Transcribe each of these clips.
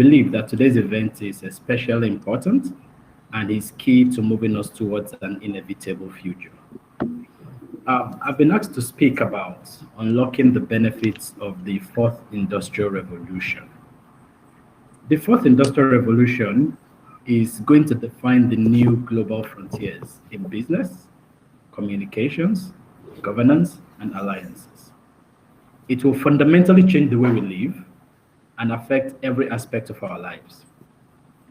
believe that today's event is especially important and is key to moving us towards an inevitable future. I've been asked to speak about unlocking the benefits of the fourth industrial revolution. The fourth industrial revolution is going to define the new global frontiers in business, communications, governance, and alliances. It will fundamentally change the way we live and affect every aspect of our lives.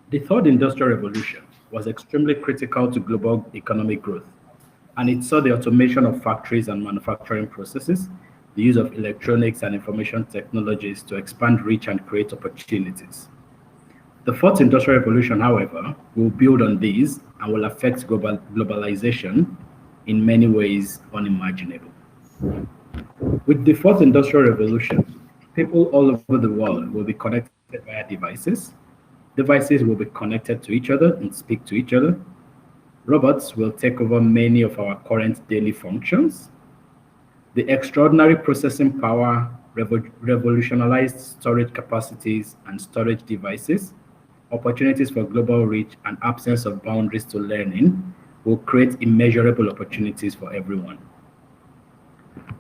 The third industrial revolution was extremely critical to global economic growth, and it saw the automation of factories and manufacturing processes, the use of electronics and information technologies to expand reach and create opportunities. The fourth industrial revolution, however, will build on these and will affect globalization in many ways unimaginable. With the fourth industrial revolution, people all over the world will be connected via devices. Devices will be connected to each other and speak to each other. Robots will take over many of our current daily functions. The extraordinary processing power, revolutionized storage capacities and storage devices, opportunities for global reach, and absence of boundaries to learning will create immeasurable opportunities for everyone.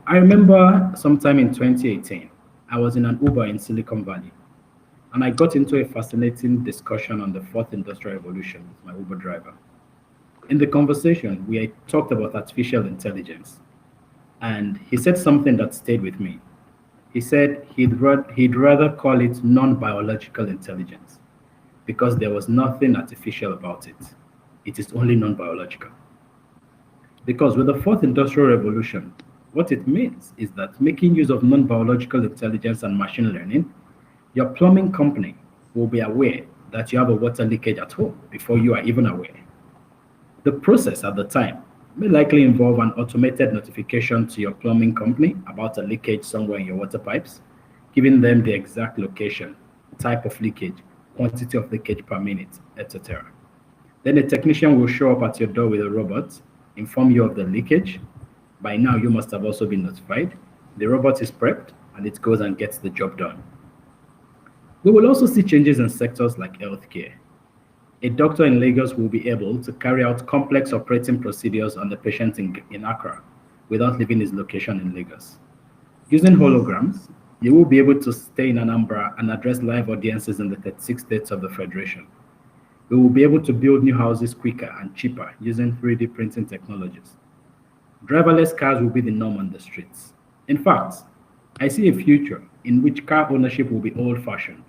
I remember sometime in 2018, I was in an Uber in Silicon Valley, and I got into a fascinating discussion on the fourth industrial revolution with my Uber driver. In the conversation, we talked about artificial intelligence, and he said something that stayed with me. He said he'd rather call it non-biological intelligence because there was nothing artificial about it. It is only non-biological. Because with the fourth industrial revolution, what it means is that making use of non-biological intelligence and machine learning, your plumbing company will be aware that you have a water leakage at home before you are even aware. The process at the time may likely involve an automated notification to your plumbing company about a leakage somewhere in your water pipes, giving them the exact location, type of leakage, quantity of leakage per minute, etc. Then a technician will show up at your door with a robot, inform you of the leakage. By now, you must have also been notified. The robot is prepped, and it goes and gets the job done. We will also see changes in sectors like healthcare. A doctor in Lagos will be able to carry out complex operating procedures on the patient in Accra without leaving his location in Lagos. Using holograms, you will be able to stay in Anambra and address live audiences in the 36 states of the Federation. We will be able to build new houses quicker and cheaper using 3D printing technologies. Driverless cars will be the norm on the streets. In fact, I see a future in which car ownership will be old-fashioned,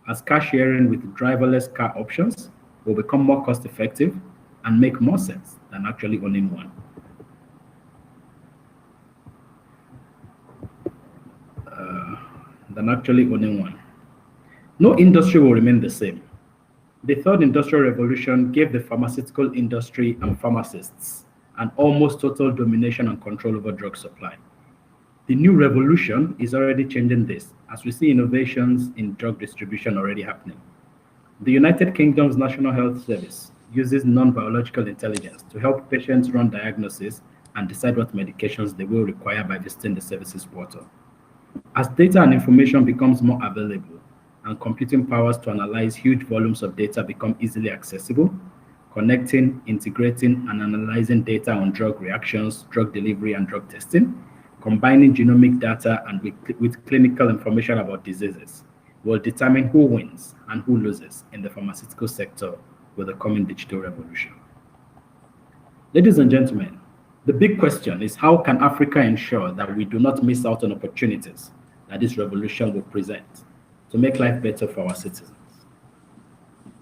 as car sharing with driverless car options will become more cost-effective and make more sense than actually owning one. No industry will remain the same. The third industrial revolution gave the pharmaceutical industry and pharmacists an almost total domination and control over drug supply. The new revolution is already changing this, as we see innovations in drug distribution already happening. The United Kingdom's National Health Service uses non-biological intelligence to help patients run diagnoses and decide what medications they will require by visiting the services portal. As data and information becomes more available and computing powers to analyze huge volumes of data become easily accessible, connecting, integrating, and analyzing data on drug reactions, drug delivery, and drug testing, combining genomic data and with clinical information about diseases, will determine who wins and who loses in the pharmaceutical sector with the coming digital revolution. Ladies and gentlemen, the big question is, how can Africa ensure that we do not miss out on opportunities that this revolution will present to make life better for our citizens,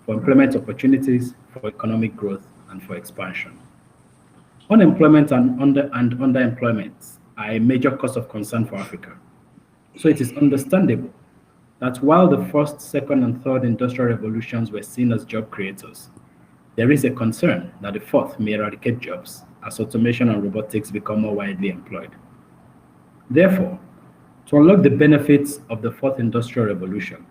for employment opportunities, for economic growth, and for expansion? Unemployment and underemployment are a major cause of concern for Africa. So it is understandable that while the first, second, and third industrial revolutions were seen as job creators, there is a concern that the fourth may eradicate jobs as automation and robotics become more widely employed. Therefore, to unlock the benefits of the fourth industrial revolution,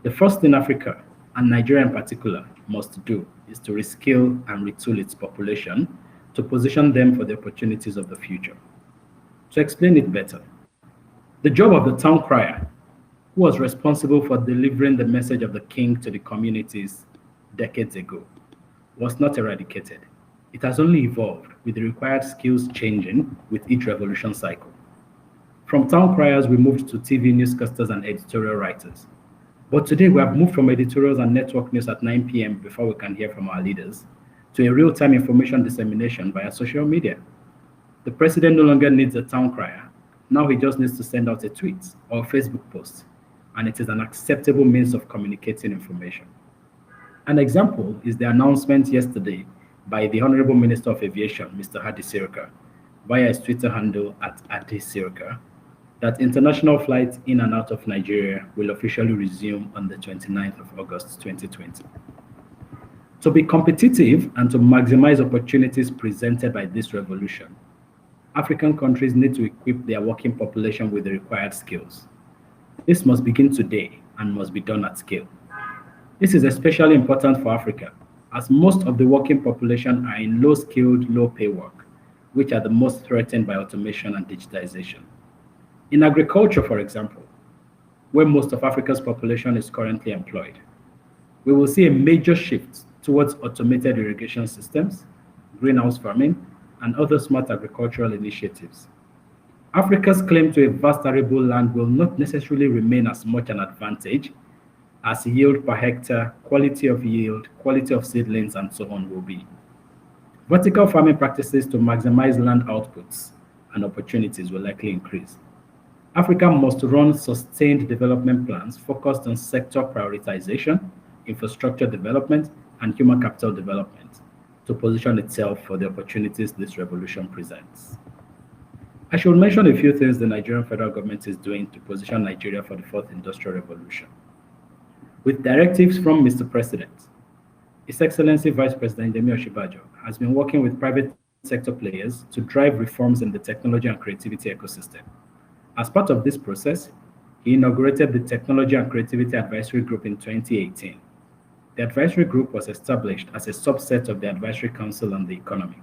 the first thing Africa, and Nigeria in particular, must do is to reskill and retool its population to position them for the opportunities of the future. To explain it better, the job of the town crier who was responsible for delivering the message of the king to the communities decades ago, was not eradicated. It has only evolved, with the required skills changing with each revolution cycle. From town criers, we moved to TV newscasters and editorial writers. But today, we have moved from editorials and network news at 9 p.m. before we can hear from our leaders to a real-time information dissemination via social media. The president no longer needs a town crier. Now he just needs to send out a tweet or a Facebook post, and it is an acceptable means of communicating information. An example is the announcement yesterday by the Honorable Minister of Aviation, Mr. Hadi Sirika, via his Twitter handle at Hadi Sirika, that international flights in and out of Nigeria will officially resume on the 29th of August 2020. To be competitive and to maximize opportunities presented by this revolution, African countries need to equip their working population with the required skills. This must begin today and must be done at scale. This is especially important for Africa, as most of the working population are in low-skilled, low-pay work, which are the most threatened by automation and digitization. In agriculture, for example, where most of Africa's population is currently employed, we will see a major shift towards automated irrigation systems, greenhouse farming, and other smart agricultural initiatives. Africa's claim to a vast arable land will not necessarily remain as much an advantage as yield per hectare, quality of yield, quality of seedlings, and so on will be. Vertical farming practices to maximize land outputs and opportunities will likely increase. Africa must run sustained development plans focused on sector prioritization, infrastructure development, and human capital development to position itself for the opportunities this revolution presents. I should mention a few things the Nigerian federal government is doing to position Nigeria for the fourth industrial revolution. With directives from Mr. President, His Excellency Vice President Yemi Osinbajo has been working with private sector players to drive reforms in the technology and creativity ecosystem. As part of this process, he inaugurated the Technology and Creativity Advisory Group in 2018. The advisory group was established as a subset of the Advisory Council on the Economy.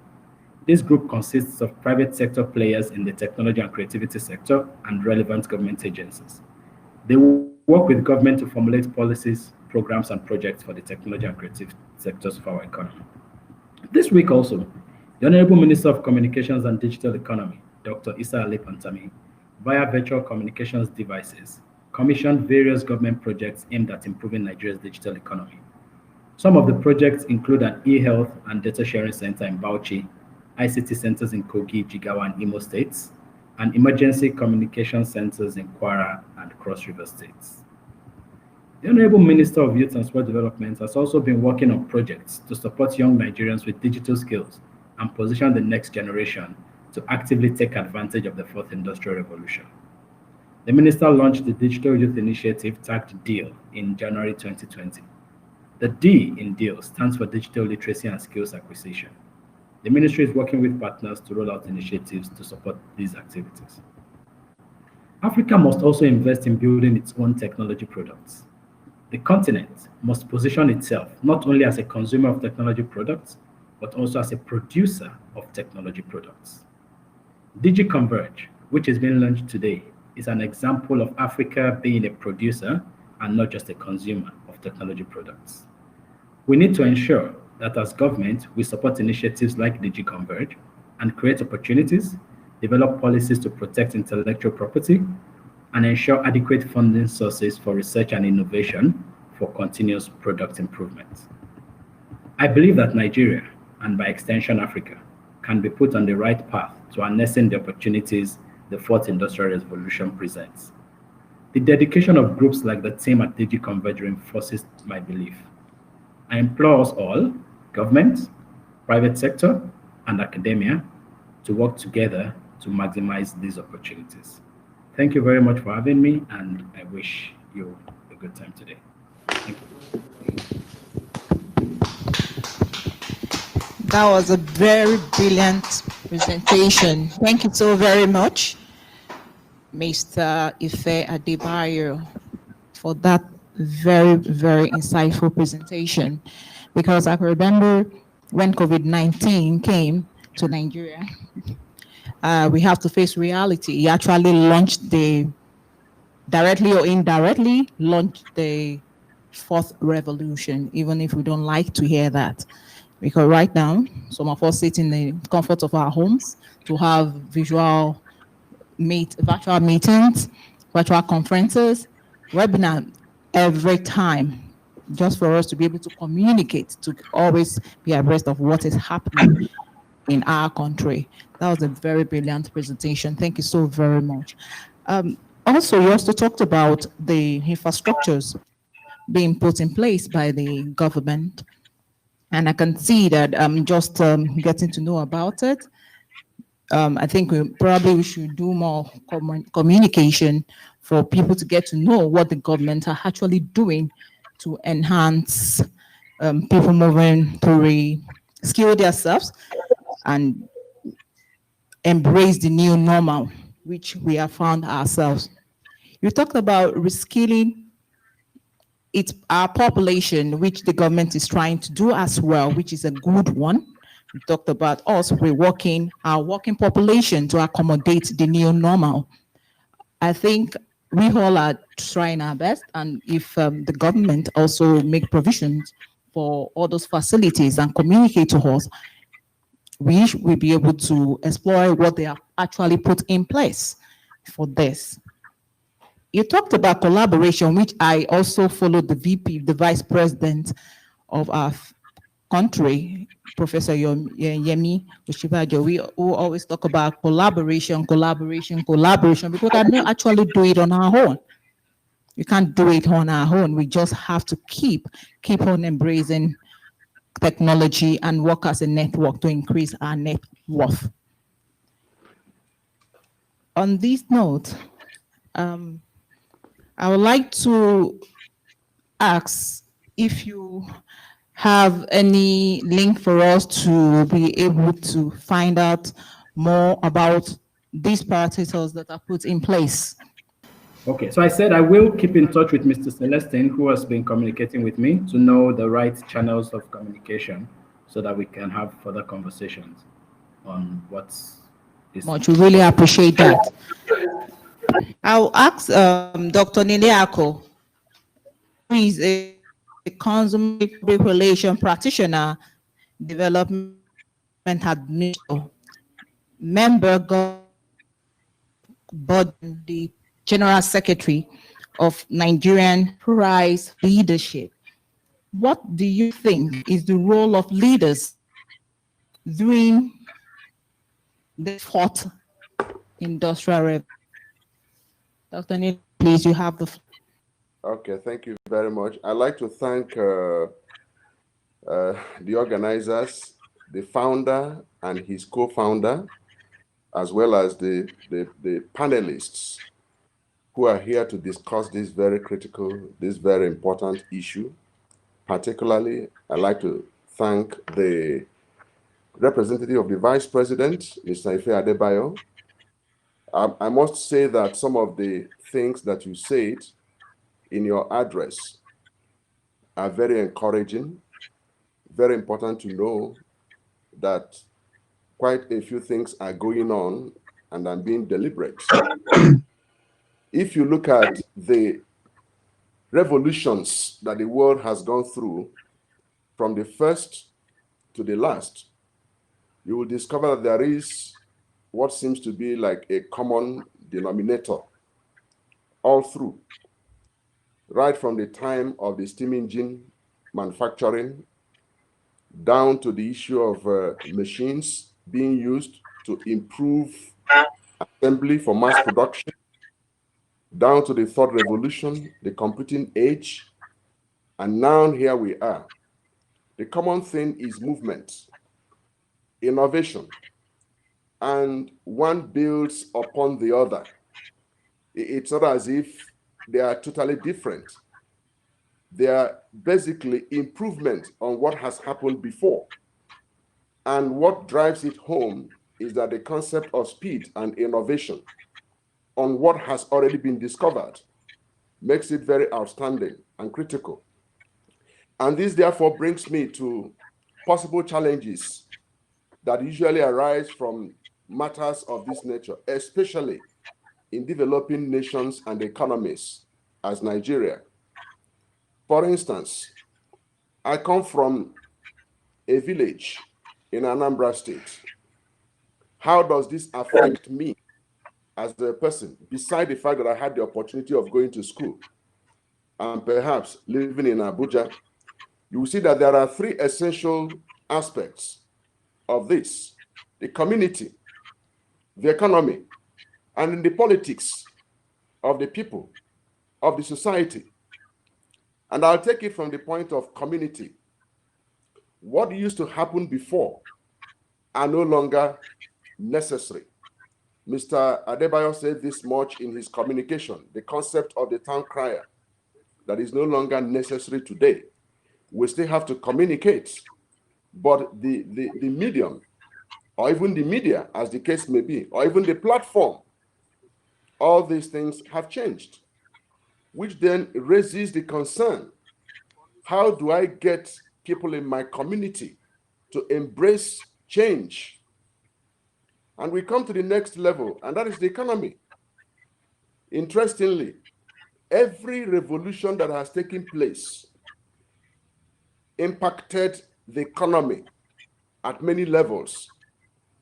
This group consists of private sector players in the technology and creativity sector and relevant government agencies. They will work with government to formulate policies, programs, and projects for the technology and creative sectors of our economy. This week also, the Honorable Minister of Communications and Digital Economy, Dr. Issa Ali Pantami, via virtual communications devices, commissioned various government projects aimed at improving Nigeria's digital economy. Some of the projects include an e-health and data sharing center in Bauchi, ICT centers in Kogi, Jigawa, and Imo states, and emergency communication centers in Kwara and Cross River states. The Honorable Minister of Youth and Sport Development has also been working on projects to support young Nigerians with digital skills and position the next generation to actively take advantage of the fourth industrial revolution. The minister launched the Digital Youth Initiative tagged DEAL in January 2020. The D in DEAL stands for Digital Literacy and Skills Acquisition. The ministry is working with partners to roll out initiatives to support these activities. Africa must also invest in building its own technology products. The continent must position itself not only as a consumer of technology products, but also as a producer of technology products. DigiConverge, which is being launched today, is an example of Africa being a producer and not just a consumer of technology products. We need to ensure that as government, we support initiatives like DigiConverge and create opportunities, develop policies to protect intellectual property, and ensure adequate funding sources for research and innovation for continuous product improvement. I believe that Nigeria, and by extension Africa, can be put on the right path to harnessing the opportunities the fourth industrial revolution presents. The dedication of groups like the team at DigiConverge reinforces my belief. I implore us all, government, private sector, and academia, to work together to maximize these opportunities. Thank you very much for having me, and I wish you a good time today. Thank you. That was a very brilliant presentation. Thank you so very much, Mr. Ife Adebayo, for that very, very insightful presentation. Because I can remember when COVID-19 came to Nigeria, we have to face reality. He actually launched the directly or indirectly launched the fourth revolution, even if we don't like to hear that. Because right now, some of us sit in the comfort of our homes to have virtual meetings, virtual conferences, webinar every time, just for us to be able to communicate, to always be abreast of what is happening in our country. That was a very brilliant presentation. Thank you so very much. Also, you also talked about the infrastructures being put in place by the government. And I can see that I'm just getting to know about it. I think we should do more communication for people to get to know what the government are actually doing to enhance people moving to re-skill themselves and embrace the new normal, which we have found ourselves. You talked about reskilling our population, which the government is trying to do as well, which is a good one. We talked about us reworking our working population to accommodate the new normal. I think we all are trying our best, and if the government also make provisions for all those facilities and communicate to us, we will be able to explore what they have actually put in place for this. You talked about collaboration, which I also followed the VP, the Vice President of our country, Professor Yemi Oshibajo. We always talk about collaboration, because we cannot actually do it on our own. We can't do it on our own. We just have to keep on embracing technology and work as a network to increase our net worth. On this note, I would like to ask if you have any link for us to be able to find out more about these parameters that are put in place. Okay, so I said I will keep in touch with Mr. Celestine, who has been communicating with me, to know the right channels of communication so that we can have further conversations on what's much. We really appreciate that. I'll ask Dr. Niliako, who is a consumer public relation practitioner, development administrator, member board, the general secretary of Nigerian Prize Leadership. What do you think is the role of leaders during the fourth industrial revolution? Dr. Neil, please, you have the floor. Okay, thank you very much. I'd like to thank the organizers, the founder and his co-founder, as well as the panelists who are here to discuss this very critical, this very important issue. Particularly, I'd like to thank the representative of the Vice President, Mr. Ife Adebayo. I must say that some of the things that you said in your address are very encouraging, very important to know that quite a few things are going on and are being deliberate. If you look at the revolutions that the world has gone through, from the first to the last, you will discover that there is what seems to be like a common denominator all through. Right from the time of the steam engine manufacturing, down to the issue of machines being used to improve assembly for mass production, down to the third revolution, the computing age, and now here we are. The common thing is movement, innovation, and one builds upon the other. It's not as if they are totally different. They are basically improvement on what has happened before. And what drives it home is that the concept of speed and innovation on what has already been discovered makes it very outstanding and critical. And this therefore brings me to possible challenges that usually arise from matters of this nature, especially in developing nations and economies as Nigeria. For instance, I come from a village in Anambra State. How does this affect me as a person, beside the fact that I had the opportunity of going to school and perhaps living in Abuja? You will see that there are three essential aspects of this: the community, the economy, and in the politics of the people, of the society. And I'll take it from the point of community. What used to happen before are no longer necessary. Mr. Adebayo said this much in his communication, the concept of the town crier, that is no longer necessary today. We still have to communicate, but the medium, or even the media, as the case may be, or even the platform, all these things have changed, which then raises the concern: how do I get people in my community to embrace change? And we come to the next level, and that is the economy. Interestingly, every revolution that has taken place impacted the economy at many levels: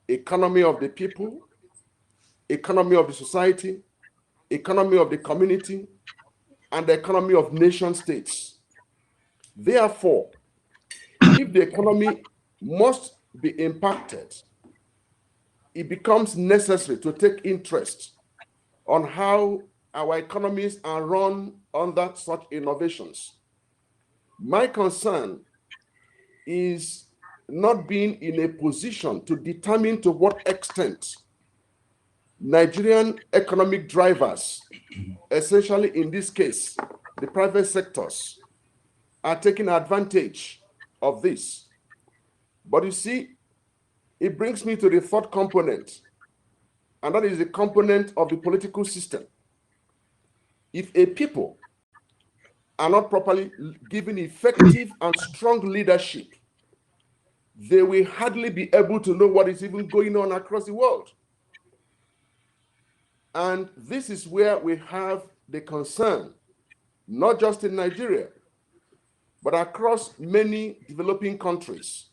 economy of the people, economy of the society, economy of the community, and the economy of nation states. Therefore, if the economy must be impacted, it becomes necessary to take interest on how our economies are run under such innovations. My concern is not being in a position to determine to what extent Nigerian economic drivers, essentially in this case, the private sectors, are taking advantage of this. But you see, it brings me to the third component, and that is the component of the political system. If a people are not properly given effective and strong leadership, they will hardly be able to know what is even going on across the world. And this is where we have the concern, not just in Nigeria, but across many developing countries.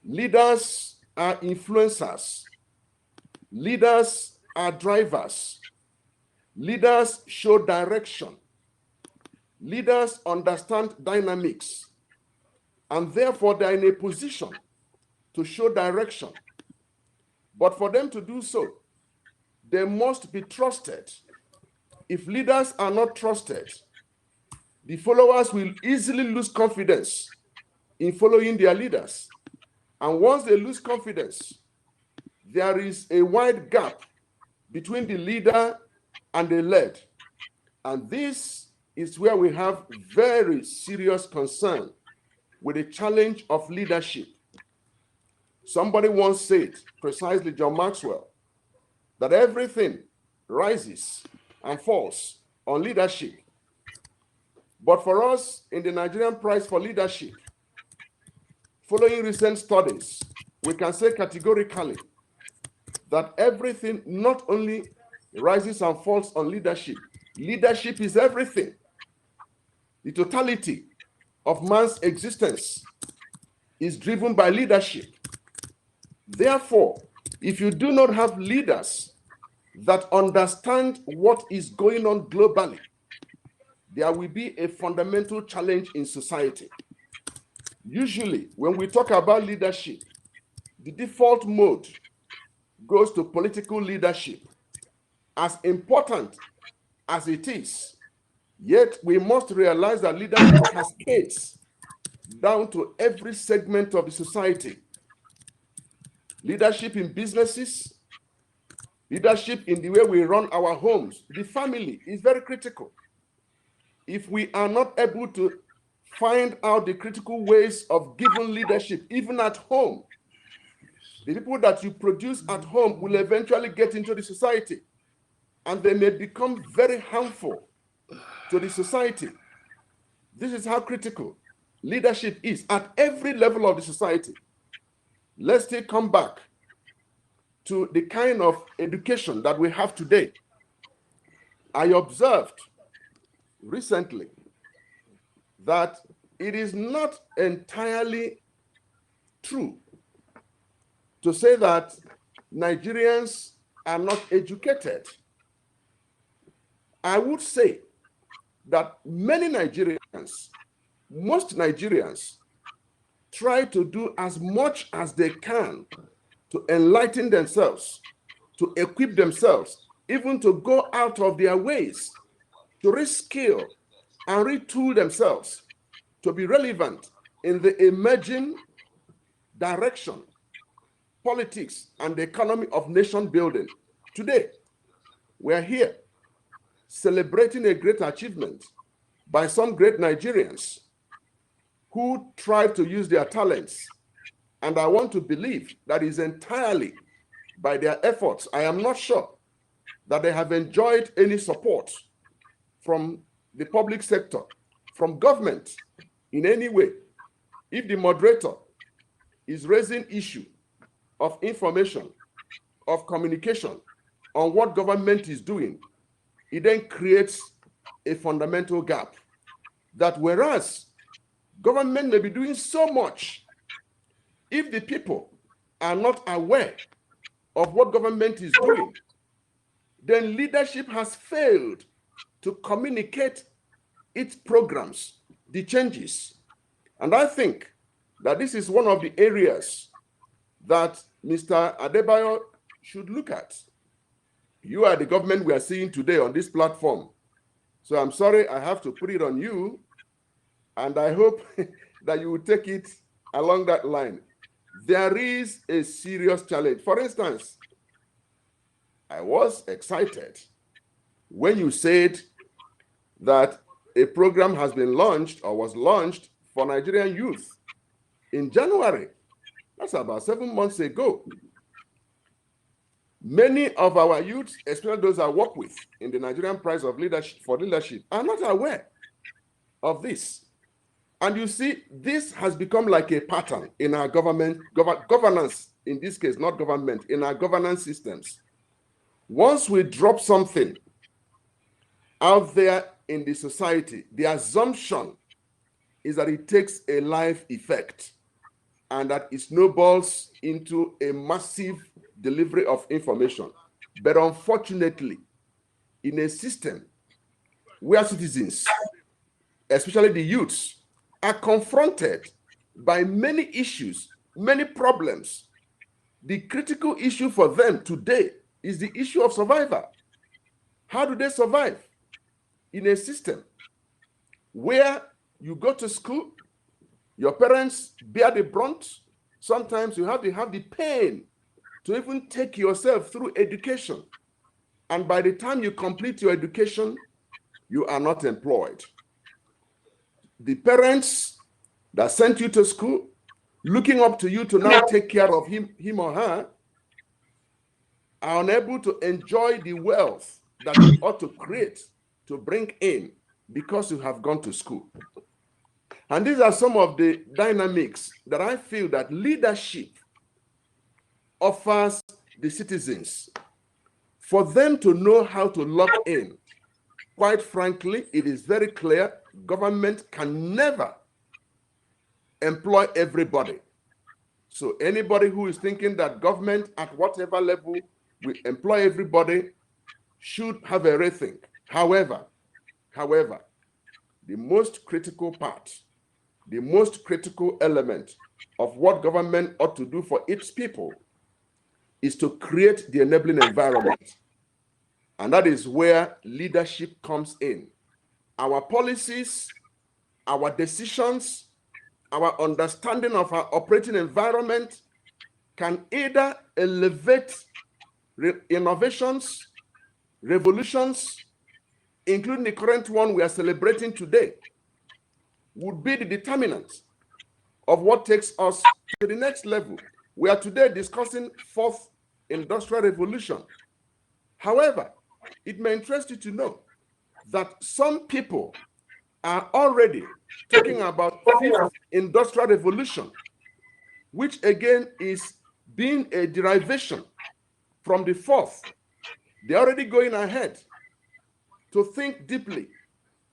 Leaders are influencers. Leaders are drivers. Leaders show direction. Leaders understand dynamics, and therefore they're in a position to show direction. But for them to do so, they must be trusted. If leaders are not trusted, the followers will easily lose confidence in following their leaders. And once they lose confidence, there is a wide gap between the leader and the led. And this is where we have very serious concern with the challenge of leadership. Somebody once said, precisely John Maxwell, that everything rises and falls on leadership. But for us in the Nigerian Prize for Leadership, following recent studies, we can say categorically that everything not only rises and falls on leadership, leadership is everything. The totality of man's existence is driven by leadership. Therefore, if you do not have leaders that understand what is going on globally, there will be a fundamental challenge in society. Usually, when we talk about leadership, the default mode goes to political leadership. As important as it is, yet we must realize that leadership cascades down to every segment of the society. Leadership in businesses, leadership in the way we run our homes, the family is very critical. If we are not able to find out the critical ways of giving leadership, even at home, the people that you produce at home will eventually get into the society, and they may become very harmful to the society. This is how critical leadership is at every level of the society. Let's still come back to the kind of education that we have today. I observed recently that it is not entirely true to say that Nigerians are not educated. I would say that many Nigerians, most Nigerians, try to do as much as they can to enlighten themselves, to equip themselves, even to go out of their ways, to reskill and retool themselves to be relevant in the emerging direction, politics, and the economy of nation building. Today, we're here celebrating a great achievement by some great Nigerians who tried to use their talents. And I want to believe that is entirely by their efforts. I am not sure that they have enjoyed any support from the public sector, from government in any way. If the moderator is raising issue of information, of communication on what government is doing, it then creates a fundamental gap. That whereas government may be doing so much, if the people are not aware of what government is doing, then leadership has failed to communicate its programs, the changes. And I think that this is one of the areas that Mr. Adebayo should look at. You are the government we are seeing today on this platform. So I'm sorry I have to put it on you, and I hope that you will take it along that line. There is a serious challenge. For instance, I was excited when you said that a program has been launched or was launched for Nigerian youth in January. That's about 7 months ago. Many of our youths, especially those I work with in the Nigerian Prize of Leadership for Leadership, are not aware of this. And you see, this has become like a pattern in our governance, in this case, not government, in our governance systems. Once we drop something out there in the society, the assumption is that it takes a life effect and that it snowballs into a massive delivery of information. But unfortunately, in a system where citizens, especially the youths, are confronted by many issues, many problems, the critical issue for them today is the issue of survival. How do they survive in a system where you go to school, your parents bear the brunt, sometimes you have to have the pain to even take yourself through education, and by the time you complete your education, you are not employed. The parents that sent you to school, looking up to you to now take care of him or her, are unable to enjoy the wealth that you ought to create, to bring in, because you have gone to school. And these are some of the dynamics that I feel that leadership offers the citizens for them to know how to lock in. Quite frankly, it is very clear government can never employ everybody. So anybody who is thinking that government at whatever level will employ everybody should have a rethink. However, the most critical part, the most critical element of what government ought to do for its people is to create the enabling environment. And that is where leadership comes in. Our policies, our decisions, our understanding of our operating environment can either elevate innovations, revolutions, including the current one we are celebrating today, would be the determinant of what takes us to the next level. We are today discussing fourth industrial revolution. However, it may interest you to know that some people are already talking about fifth industrial revolution, which again is being a derivation from the fourth. They're already going ahead to think deeply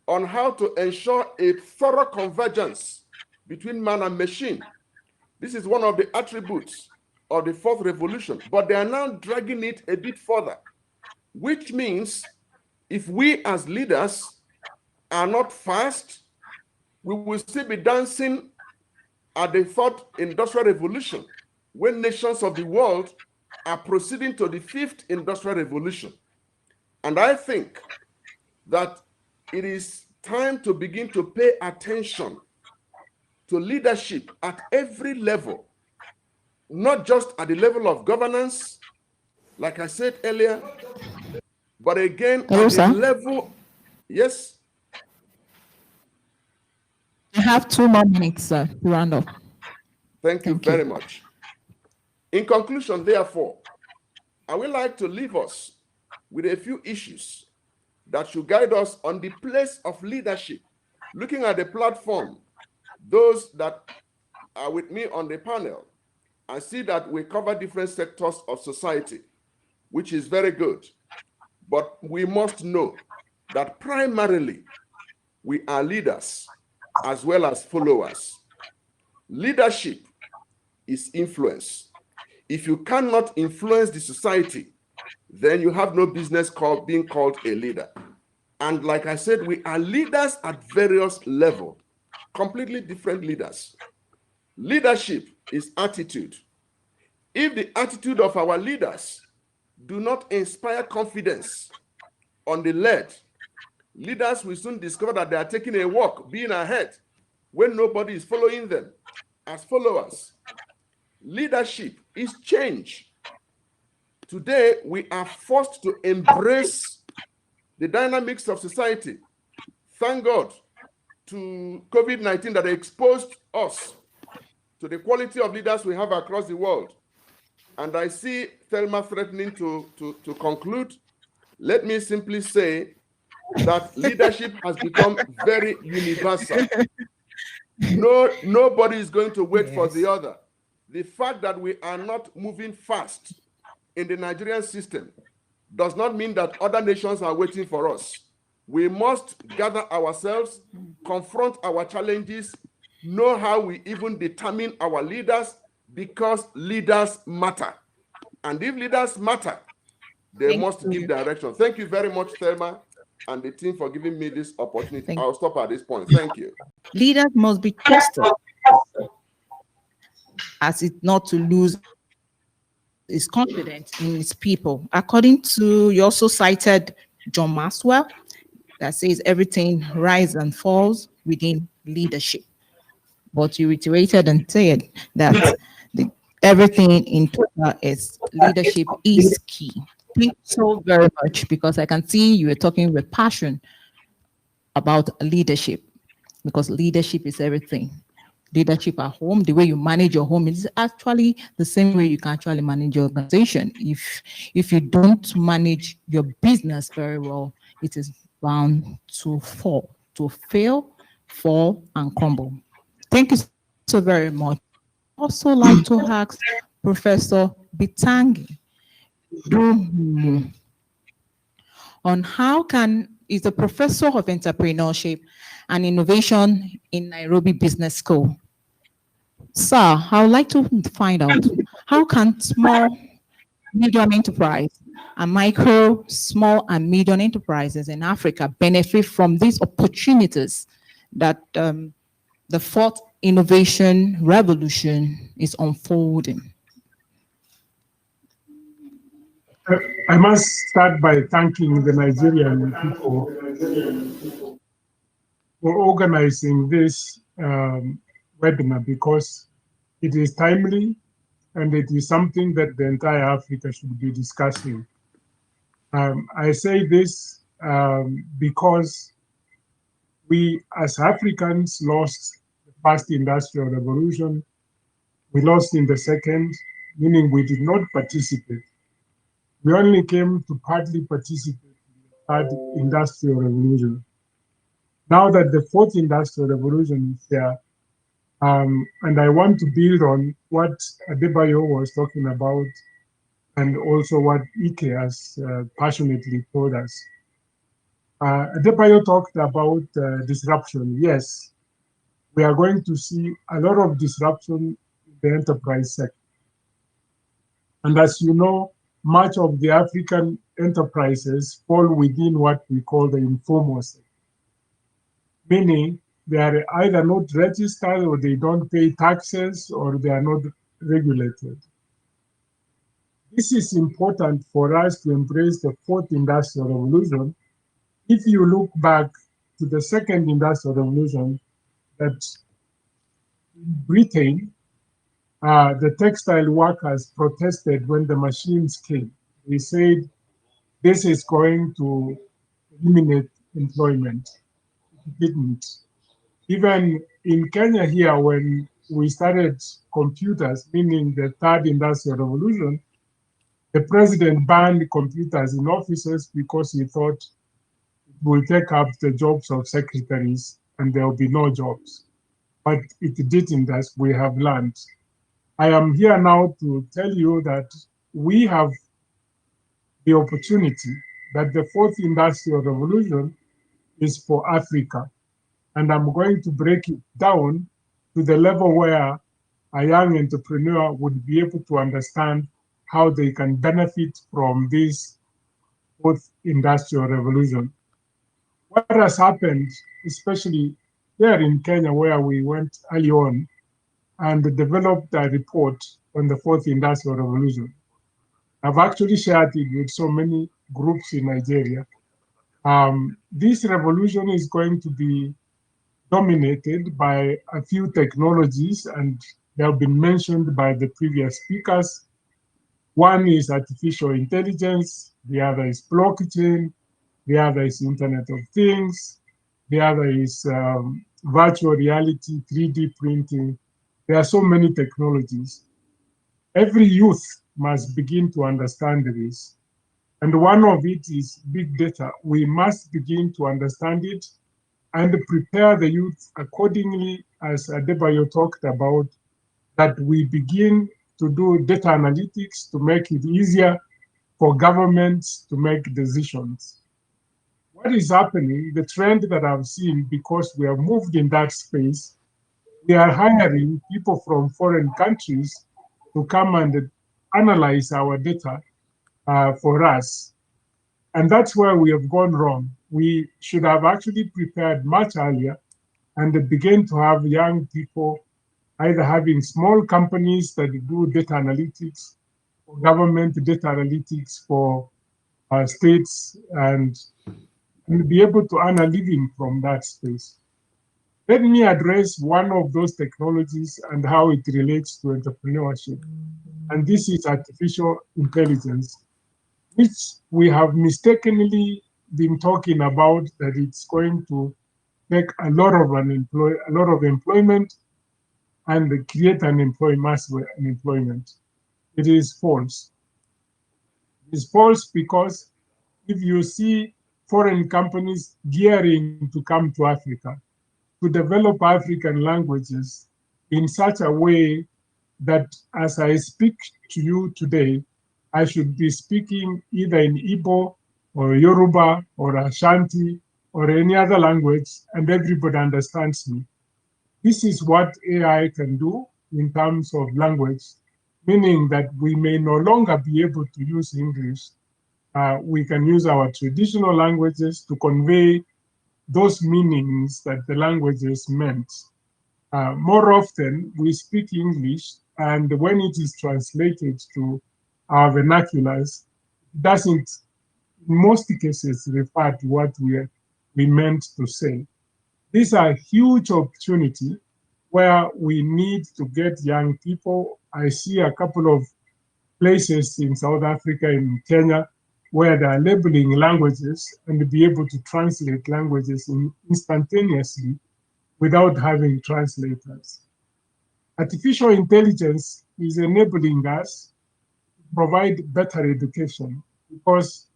on how to ensure a thorough convergence between man and machine. This is one of the attributes of the fourth revolution, but they are now dragging it a bit further, which means if we as leaders are not fast, we will still be dancing at the fourth industrial revolution when nations of the world are proceeding to the fifth industrial revolution. And I think that it is time to begin to pay attention to leadership at every level, not just at the level of governance, like I said earlier, but again Hello, at the sir. level, yes? I have 2 more minutes, sir, to round up. Thank you very much. In conclusion, therefore, I would like to leave us with a few issues that should guide us on the place of leadership. Looking at the platform, those that are with me on the panel, I see that we cover different sectors of society, which is very good. But we must know that primarily we are leaders as well as followers. Leadership is influence. If you cannot influence the society, then you have no business being called a leader. And like I said, we are leaders at various levels, completely different leaders. Leadership is attitude. If the attitude of our leaders do not inspire confidence on the led, leaders will soon discover that they are taking a walk, being ahead, when nobody is following them as followers. Leadership is change. Today, we are forced to embrace the dynamics of society. Thank God to COVID-19 that exposed us to the quality of leaders we have across the world. And I see Thelma threatening to conclude. Let me simply say that leadership has become very universal. Nobody is going to wait for the other. The fact that we are not moving fast in the Nigerian system does not mean that other nations are waiting for us. We must gather ourselves, confront our challenges, know how we even determine our leaders, because leaders matter. And if leaders matter, they must give direction. Thank you very much, Thelma, and the team for giving me this opportunity. I'll stop at this point. Thank you. Leaders must be trusted as it not to lose its confidence in its people. According to, you also cited John Maxwell, that says everything rises and falls within leadership. But you reiterated and said that everything in total is leadership is key. Thank you so very much, because I can see you are talking with passion about leadership, because leadership is everything. Leadership at home, the way you manage your home is actually the same way you can actually manage your organization. If you don't manage your business very well, it is bound to fail, fall, and crumble. Thank you so very much. I'd also like to ask Professor Bitangi on how is a professor of entrepreneurship and innovation in Nairobi Business School. Sir, I would like to find out, how can small, medium enterprise and micro, small and medium enterprises in Africa benefit from these opportunities that the fourth innovation revolution is unfolding? I must start by thanking the Nigerian people for organizing this webinar, because it is timely and it is something that the entire Africa should be discussing. I say this because we as Africans lost the first industrial revolution, we lost in the second, meaning we did not participate. We only came to partly participate in the third industrial revolution. Now that the fourth industrial revolution is there, and I want to build on what Adebayo was talking about, and also what Ike has passionately told us. Adebayo talked about disruption. Yes, we are going to see a lot of disruption in the enterprise sector. And as you know, much of the African enterprises fall within what we call the informal sector, meaning they are either not registered or they don't pay taxes or they are not regulated. This is important for us to embrace the fourth industrial revolution. If you look back to the second industrial revolution, that in Britain, the textile workers protested when the machines came. They said this is going to eliminate employment. It didn't. Even in Kenya here, when we started computers, meaning the third industrial revolution, the president banned computers in offices because he thought it will take up the jobs of secretaries and there will be no jobs. But it didn't, as we have learned. I am here now to tell you that we have the opportunity that the fourth industrial revolution is for Africa. And I'm going to break it down to the level where a young entrepreneur would be able to understand how they can benefit from this fourth industrial revolution. What has happened, especially here in Kenya, where we went early on and developed a report on the fourth industrial revolution. I've actually shared it with so many groups in Nigeria. This revolution is going to be dominated by a few technologies, and they have been mentioned by the previous speakers. One is artificial intelligence, the other is blockchain, the other is Internet of Things, the other is virtual reality, 3D printing. There are so many technologies. Every youth must begin to understand this. And one of it is big data. We must begin to understand it and prepare the youth accordingly, as Adebayo talked about, that we begin to do data analytics to make it easier for governments to make decisions. What is happening, the trend that I've seen, because we have moved in that space, we are hiring people from foreign countries to come and analyze our data for us. And that's where we have gone wrong. We should have actually prepared much earlier and begin to have young people either having small companies that do data analytics, or government data analytics for states, and be able to earn a living from that space. Let me address one of those technologies and how it relates to entrepreneurship. And this is artificial intelligence, which we have mistakenly been talking about, that it's going to make a lot of employment and create mass unemployment. It is false. It is false because if you see foreign companies gearing to come to Africa, to develop African languages in such a way that as I speak to you today, I should be speaking either in Igbo or Yoruba or Ashanti or any other language, and everybody understands me. This is what AI can do in terms of language, meaning that we may no longer be able to use English. We can use our traditional languages to convey those meanings that the languages meant. More often, we speak English, and when it is translated to our vernaculars, it doesn't, in most cases, refer to what we meant to say. These are a huge opportunity where we need to get young people. I see a couple of places in South Africa, in Kenya, where they are labeling languages and be able to translate languages instantaneously without having translators. Artificial intelligence is enabling us to provide better education, because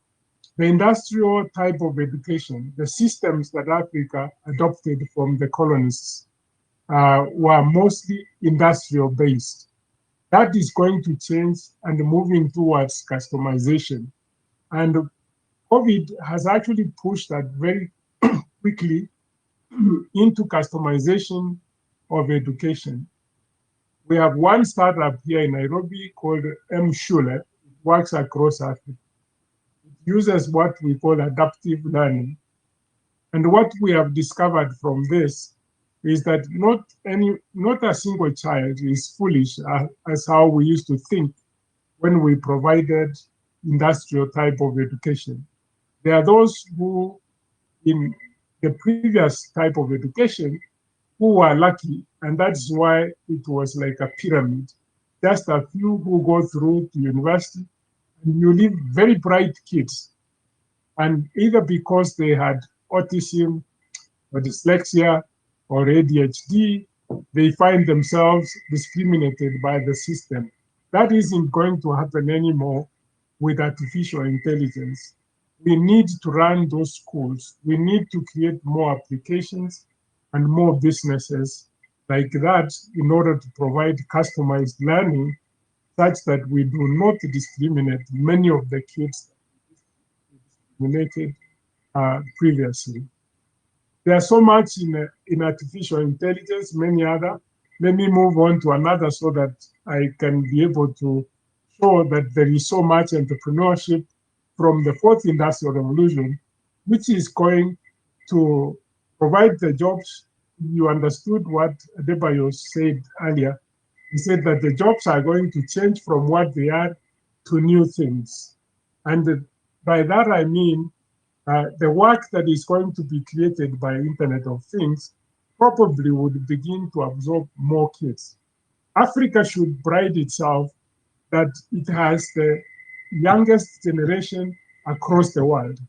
the industrial type of education, the systems that Africa adopted from the colonists, were mostly industrial based. That is going to change and moving towards customization. And COVID has actually pushed that very quickly into customization of education. We have one startup here in Nairobi called Mshule. It works across Africa. It uses what we call adaptive learning. And what we have discovered from this is that not a single child is foolish as how we used to think when we provided industrial type of education. There are those who, in the previous type of education, who were lucky, and that's why it was like a pyramid. Just a few who go through to university, and you leave very bright kids. And either because they had autism or dyslexia or ADHD, they find themselves discriminated by the system. That isn't going to happen anymore with artificial intelligence. We need to run those schools. We need to create more applications and more businesses like that in order to provide customized learning such that we do not discriminate many of the kids discriminated previously. There's so much in artificial intelligence, many other. Let me move on to another so that I can be able to show that there is so much entrepreneurship from the fourth industrial revolution, which is going to provide the jobs. You understood what Adebayo said earlier. He said that the jobs are going to change from what they are to new things. And by that I mean the work that is going to be created by Internet of Things probably would begin to absorb more kids. Africa should pride itself that it has the youngest generation across the world.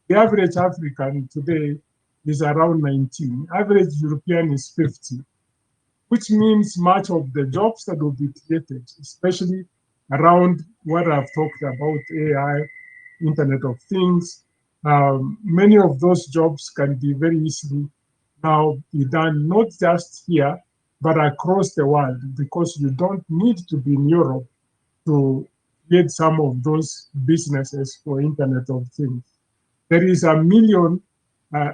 The average African today is around 19. Average European is 50, which means much of the jobs that will be created, especially around what I've talked about, AI, Internet of Things, many of those jobs can be very easily now be done not just here, but across the world, because you don't need to be in Europe to create some of those businesses for Internet of Things. There is 1 million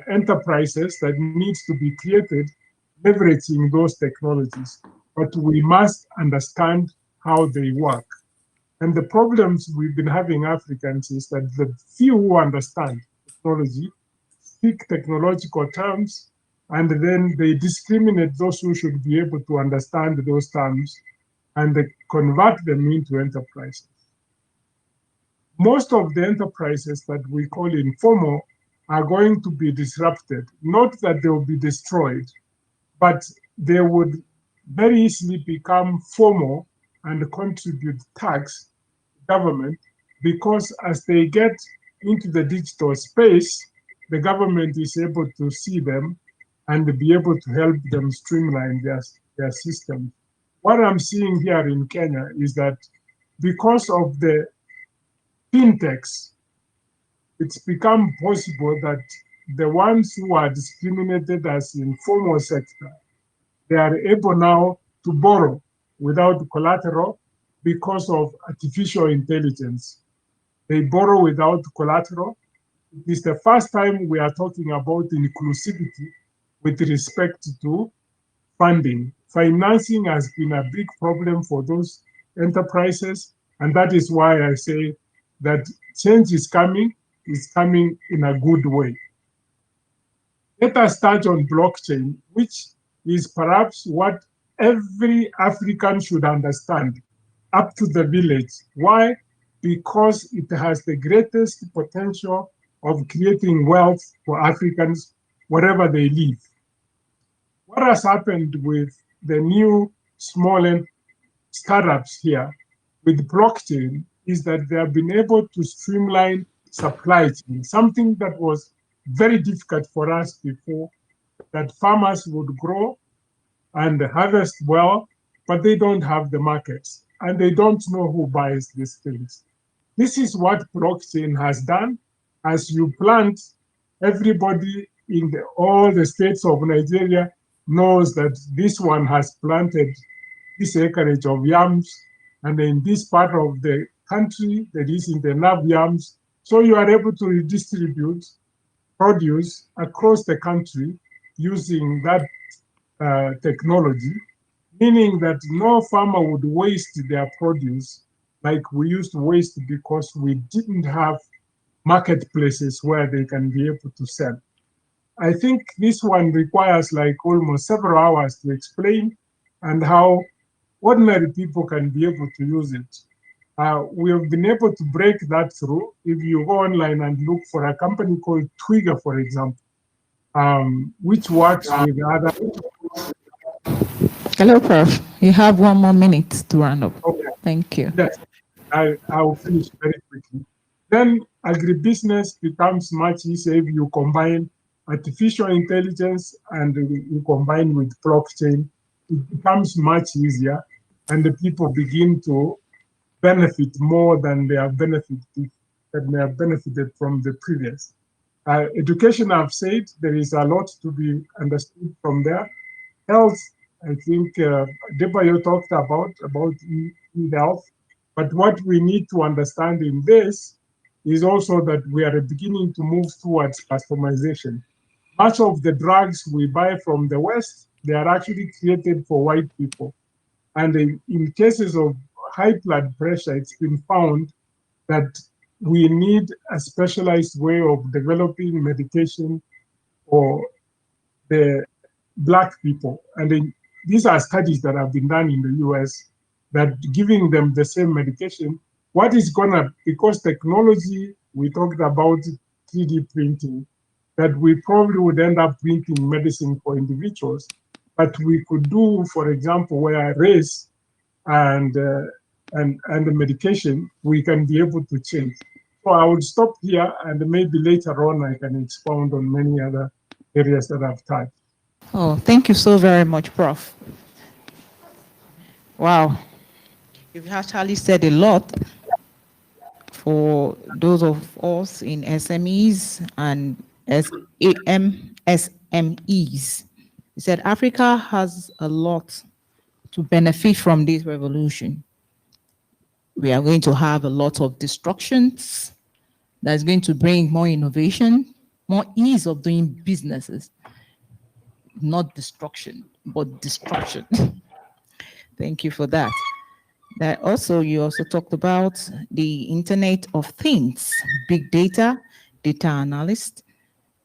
enterprises that needs to be created leveraging those technologies, but we must understand how they work. And the problems we've been having Africans is that the few who understand technology speak technological terms, and then they discriminate those who should be able to understand those terms and they convert them into enterprises. Most of the enterprises that we call informal are going to be disrupted. Not that they will be destroyed, but they would very easily become formal and contribute tax to government, because as they get into the digital space, the government is able to see them and be able to help them streamline their system. What I'm seeing here in Kenya is that because of the fintechs, it's become possible that the ones who are discriminated as informal sector, they are able now to borrow without collateral because of artificial intelligence. They borrow without collateral. It is the first time we are talking about inclusivity with respect to funding. Financing has been a big problem for those enterprises, and that is why I say that change is coming in a good way. Let us touch on blockchain, which is perhaps what every African should understand, up to the village. Why? Because it has the greatest potential of creating wealth for Africans wherever they live. What has happened with the new small startups here with blockchain is that they have been able to streamline supply chain, something that was very difficult for us before, that farmers would grow and harvest well, but they don't have the markets and they don't know who buys these things. This is what blockchain has done. As you plant, everybody in all the states of Nigeria knows that this one has planted this acreage of yams, and in this part of the country, there isn't enough yams, So you are able to redistribute produce across the country using that technology, meaning that no farmer would waste their produce like we used to waste because we didn't have marketplaces where they can be able to sell. I think this one requires like almost several hours to explain and how ordinary people can be able to use it. We have been able to break that through. If you go online and look for a company called Twigger, for example, which works with other. Hello, Prof. You have 1 more minute to round up. Okay. Thank you. Yes, I'll finish very quickly. Then agribusiness becomes much easier if you combine artificial intelligence and you combine with blockchain. It becomes much easier, and the people begin to benefit more than they have benefited from the previous. Education, I've said, there is a lot to be understood from there. Health, I think Debayo talked about e-health, but what we need to understand in this is also that we are beginning to move towards customization. Much of the drugs we buy from the West, they are actually created for white people. And in cases of high blood pressure, it's been found that we need a specialized way of developing medication for the Black people. And these are studies that have been done in the US that giving them the same medication, what is gonna, because technology, we talked about 3D printing, that we probably would end up printing medicine for individuals, but we could do, for example, where race and the medication, we can be able to change. So I would stop here, and maybe later on I can expound on many other areas that I've touched. Oh, thank you so very much, Prof. Wow. You've actually said a lot for those of us in SMEs and SMEs. You said Africa has a lot to benefit from this revolution. We are going to have a lot of destructions that's going to bring more innovation, more ease of doing businesses. Not destruction, but destruction. Thank you for that. You also talked about the Internet of Things, big data, data analyst,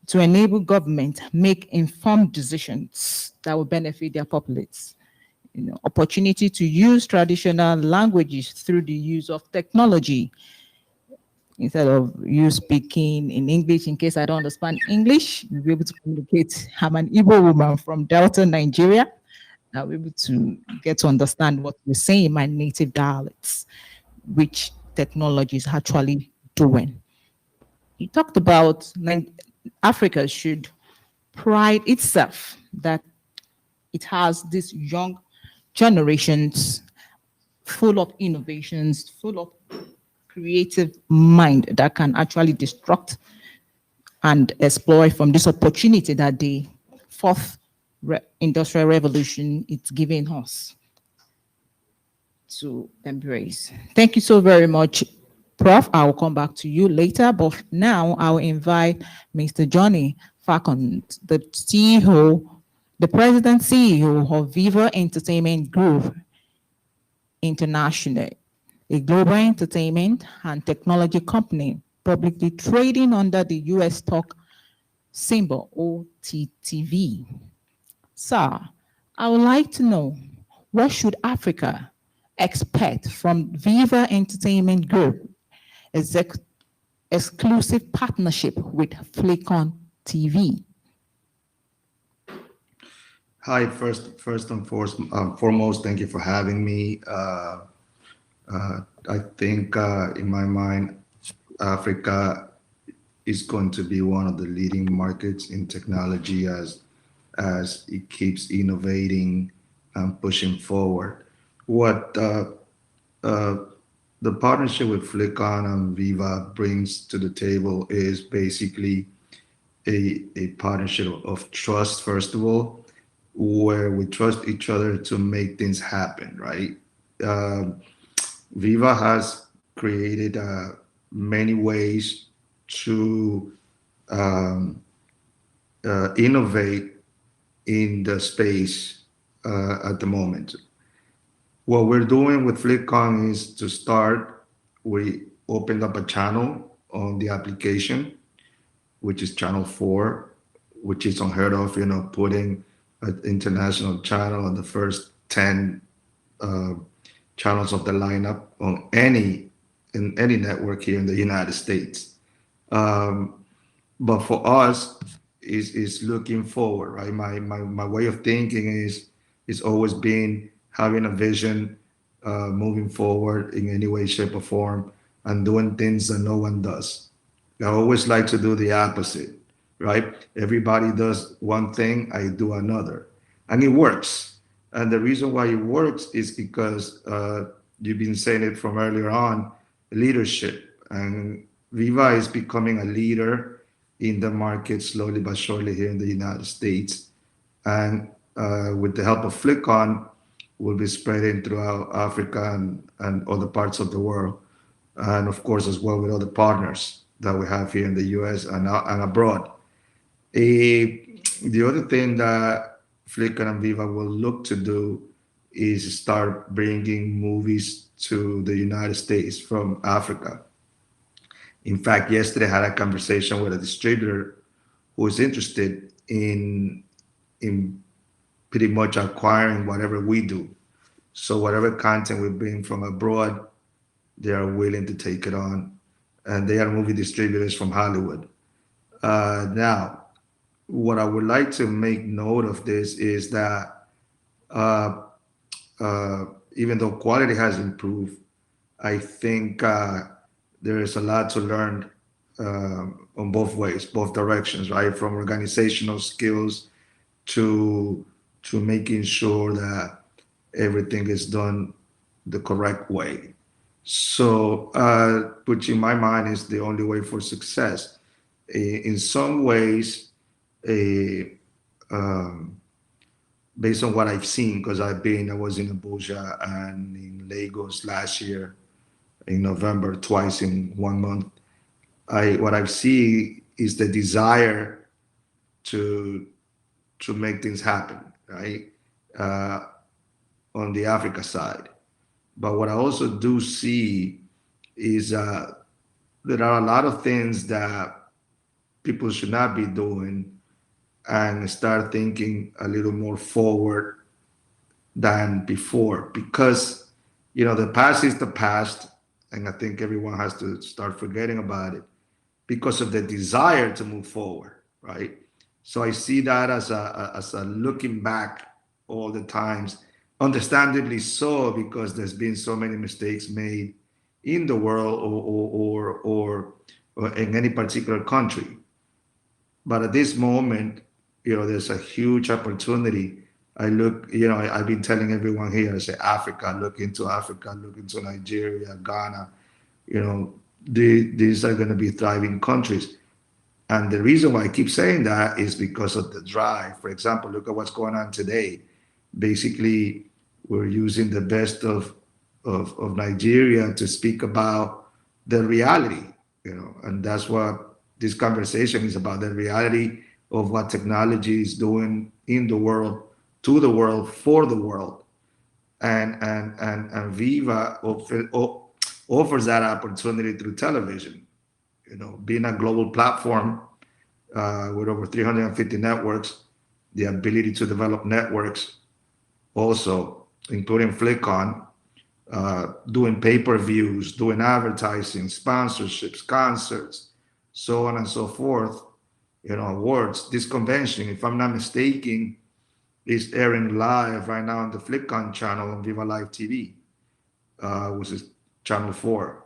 to enable government make informed decisions that will benefit their populace. Opportunity to use traditional languages through the use of technology. Instead of you speaking in English, in case I don't understand English, you'll be able to communicate. I'm an Igbo woman from Delta, Nigeria. I'll be able to get to understand what you're saying in my native dialects, which technology is actually doing. You talked about Africa should pride itself that it has these young generations full of innovations, full of creative mind that can actually destruct and exploit from this opportunity that the fourth industrial revolution is giving us to embrace. Thank you so very much, Prof. I will come back to you later, but now I will invite Mr. Johnny Flikontv, the CEO, the President CEO of Viva Entertainment Group International, a global entertainment and technology company publicly trading under the US stock symbol OTTV. Sir, I would like to know, what should Africa expect from Viva Entertainment Group exclusive partnership with Flikontv? Hi, first and foremost, thank you for having me. I think in my mind, Africa is going to be one of the leading markets in technology as it keeps innovating and pushing forward. What the partnership with Flikon and Viva brings to the table is basically a partnership of trust, first of all, where we trust each other to make things happen, right? Viva has created many ways to innovate in the space at the moment. What we're doing with Flickon is to start, we opened up a channel on the application, which is channel 4, which is unheard of, putting an international channel on the first 10 channels of the lineup on in any network here in the United States. But for us, is looking forward, right? My way of thinking is always been having a vision, moving forward in any way, shape, or form, and doing things that no one does. I always like to do the opposite, right? Everybody does one thing, I do another, and it works. And the reason why it works is because you've been saying it from earlier on, leadership, and Viva is becoming a leader in the market slowly but surely here in the United States. And with the help of Flickon, we'll be spreading throughout Africa and other parts of the world. And of course, as well with other partners that we have here in the US and abroad. The other thing that Flickon and Viva will look to do is start bringing movies to the United States from Africa. In fact, yesterday I had a conversation with a distributor who is interested in pretty much acquiring whatever we do. So whatever content we bring from abroad, they are willing to take it on. And they are movie distributors from Hollywood. Now, what I would like to make note of this is that even though quality has improved, I think there is a lot to learn on both ways, both directions, right? From organizational skills to making sure that everything is done the correct way. So, which in my mind is the only way for success. In some ways, based on what I've seen, because I was in Abuja and in Lagos last year, in November, twice in 1 month. What I see is the desire to make things happen, right? On the Africa side. But what I also do see is there are a lot of things that people should not be doing and start thinking a little more forward than before, because the past is the past. And I think everyone has to start forgetting about it because of the desire to move forward, right? So I see that as a looking back all the times, understandably so, because there's been so many mistakes made in the world or in any particular country. But at this moment, there's a huge opportunity. I've been telling everyone here, I say Africa, look into Nigeria, Ghana. These are going to be thriving countries. And the reason why I keep saying that is because of the drive. For example, look at what's going on today. Basically, we're using the best of Nigeria to speak about the reality, and that's what this conversation is about, the reality of what technology is doing in the world, to the world, for the world. And Viva offers that opportunity through television. Being a global platform with over 350 networks, the ability to develop networks also, including Flickon, doing pay-per-views, doing advertising, sponsorships, concerts, so on and so forth, awards. This convention, if I'm not mistaken, is airing live right now on the Flickon channel on Viva Live TV, which is channel 4.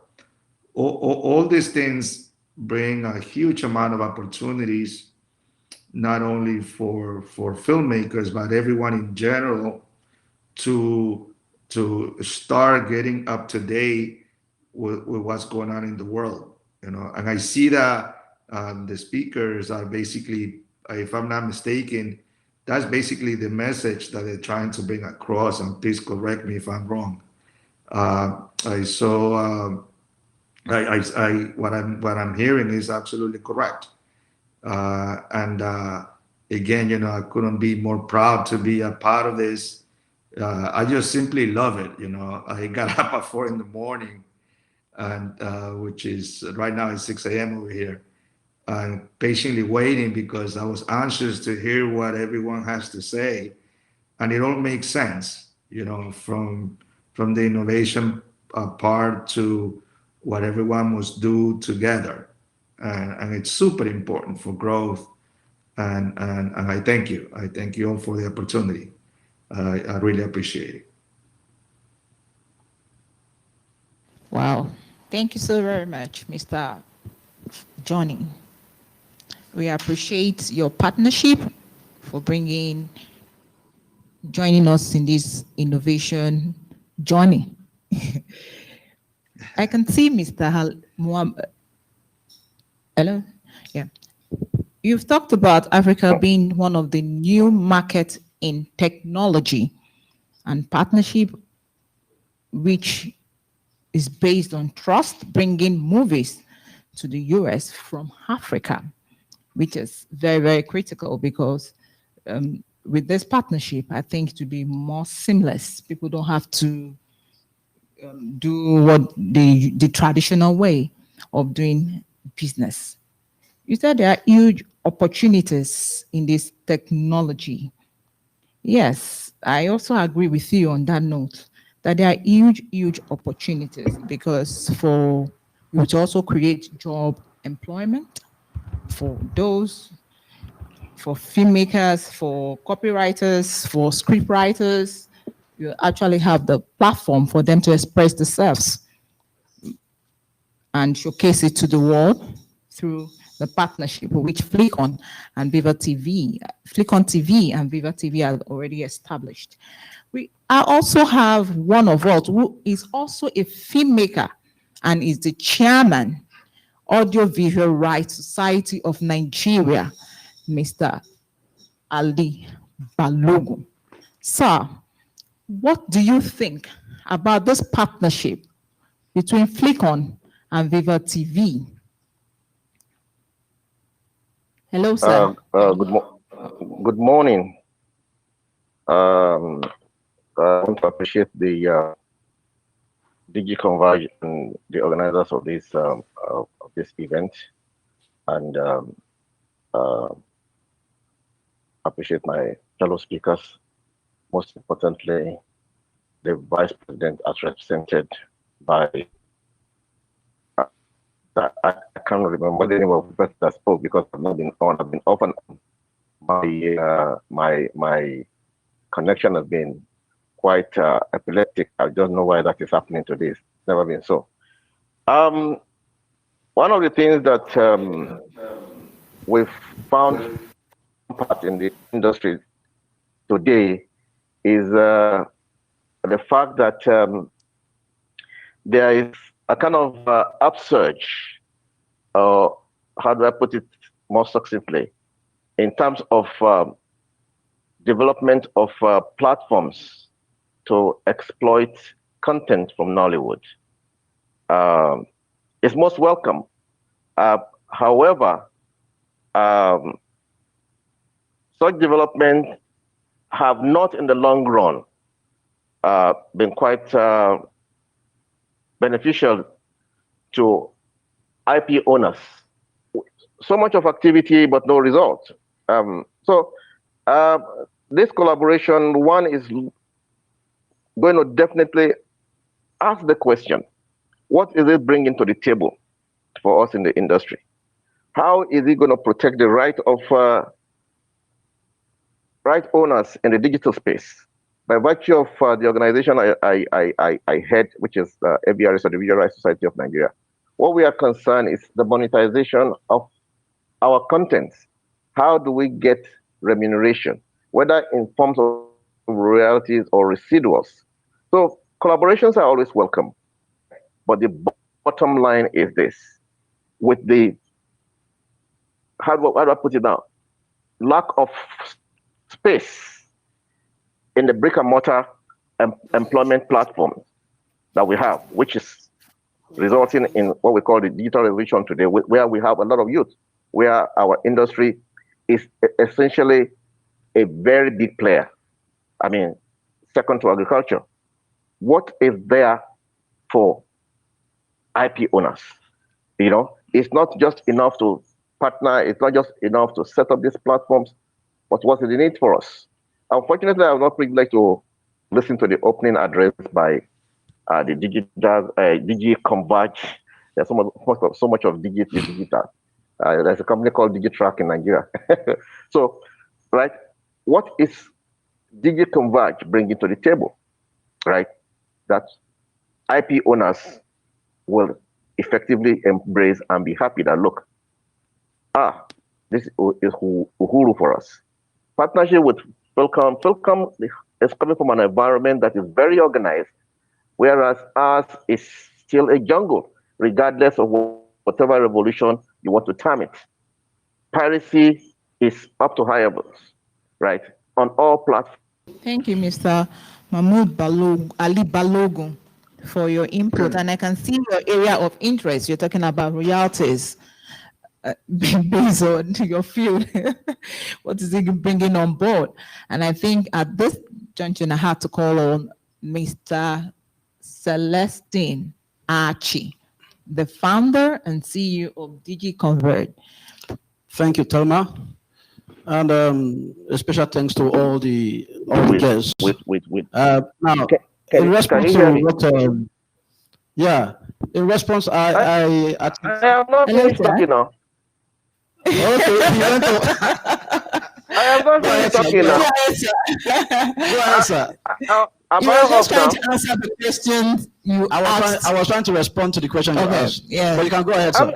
All these things bring a huge amount of opportunities, not only for filmmakers, but everyone in general, to start getting up to date with what's going on in the world. And I see that the speakers are basically, if I'm not mistaken, that's basically the message that they're trying to bring across, and please correct me if I'm wrong. I saw what I'm hearing is absolutely correct. And again, I couldn't be more proud to be a part of this. I just simply love it. I got up at 4 in the morning, and which is right now it's 6 a.m. over here, and patiently waiting because I was anxious to hear what everyone has to say, and it all makes sense. From the innovation part to what everyone must do together, and it's super important for growth. And I thank you. I thank you all for the opportunity. I really appreciate it. Wow. Thank you so very much, Mr. Johnny. We appreciate your partnership for joining us in this innovation journey. I can see Mr. Muhammad. Hello? Yeah. You've talked about Africa being one of the new markets in technology and partnership, which is based on trust, bringing movies to the US from Africa, which is very, very critical because with this partnership, I think to be more seamless. People don't have to do what the traditional way of doing business. You said there are huge opportunities in this technology. Yes, I also agree with you on that note that there are huge, huge opportunities because it would also create job employment for filmmakers, for copywriters, for scriptwriters. You actually have the platform for them to express themselves and showcase it to the world through the partnership which Flikon and Flikontv and Viva TV have already established. I also have one of us who is also a filmmaker and is the chairman, Audiovisual Rights Society of Nigeria, Mr. Ali Balogun. Sir, what do you think about this partnership between Flikon and Viva TV? Hello, sir. Good morning. I want to appreciate the DigiConverge and the organizers of this event, and appreciate my fellow speakers. Most importantly, the Vice President, as represented by I can't remember the name of the person that spoke because I've not been on. I've been off and on. My connection has been quite epileptic. I don't know why that is happening to this. It's never been so. One of the things that we've found part in the industry today is the fact that there is a kind of upsurge, how do I put it more succinctly, in terms of development of platforms to exploit content from Nollywood. It's most welcome. However, such development have not in the long run been quite beneficial to IP owners. So much of activity, but no result. This collaboration, one is going to definitely ask the question, what is it bringing to the table for us in the industry? How is it going to protect the right of right owners in the digital space? By virtue of the organization I head, which is AVRS, or the Visual Rights Society of Nigeria, what we are concerned is the monetization of our content. How do we get remuneration, whether in forms of royalties or residuals? So collaborations are always welcome, but the bottom line is this: with the how do I put it now? Lack of space in the brick and mortar employment platform that we have, which is resulting in what we call the digital revolution today, where we have a lot of youth, where our industry is essentially a very big player. I mean, second to agriculture. What is there for IP owners? You know, it's not just enough to partner, it's not just enough to set up these platforms, but what's in it for us? Unfortunately, I was not privileged to listen to the opening address by the DigiConverge. There's so much of digital. There's a company called DigiTrack in Nigeria. So, right, what is DigiConverge bringing to the table, right? That IP owners will effectively embrace and be happy that, look, this is Uhuru for us. Partnership with Flikontv is coming from an environment that is very organized, whereas ours is still a jungle, regardless of whatever revolution you want to term it. Piracy is up to high levels, right, on all platforms. Thank you, Mr. Mahmoud Ali Balogun, for your input. And I can see your area of interest. You're talking about royalties based on your field. What is it bringing on board? And I think at this junction, I had to call on Mr. Celestine Archie, the founder and CEO of DigiConverge. Thank you, Thelma. And a special thanks to all the guests. Now, in response to what, yeah, in response, I am not finished talking now. Okay, you went to. I am not finished talking now. Go ahead, sir. You were just trying to answer the questions you asked. I was trying to respond to the question you asked. Yeah. But you can go ahead, sir.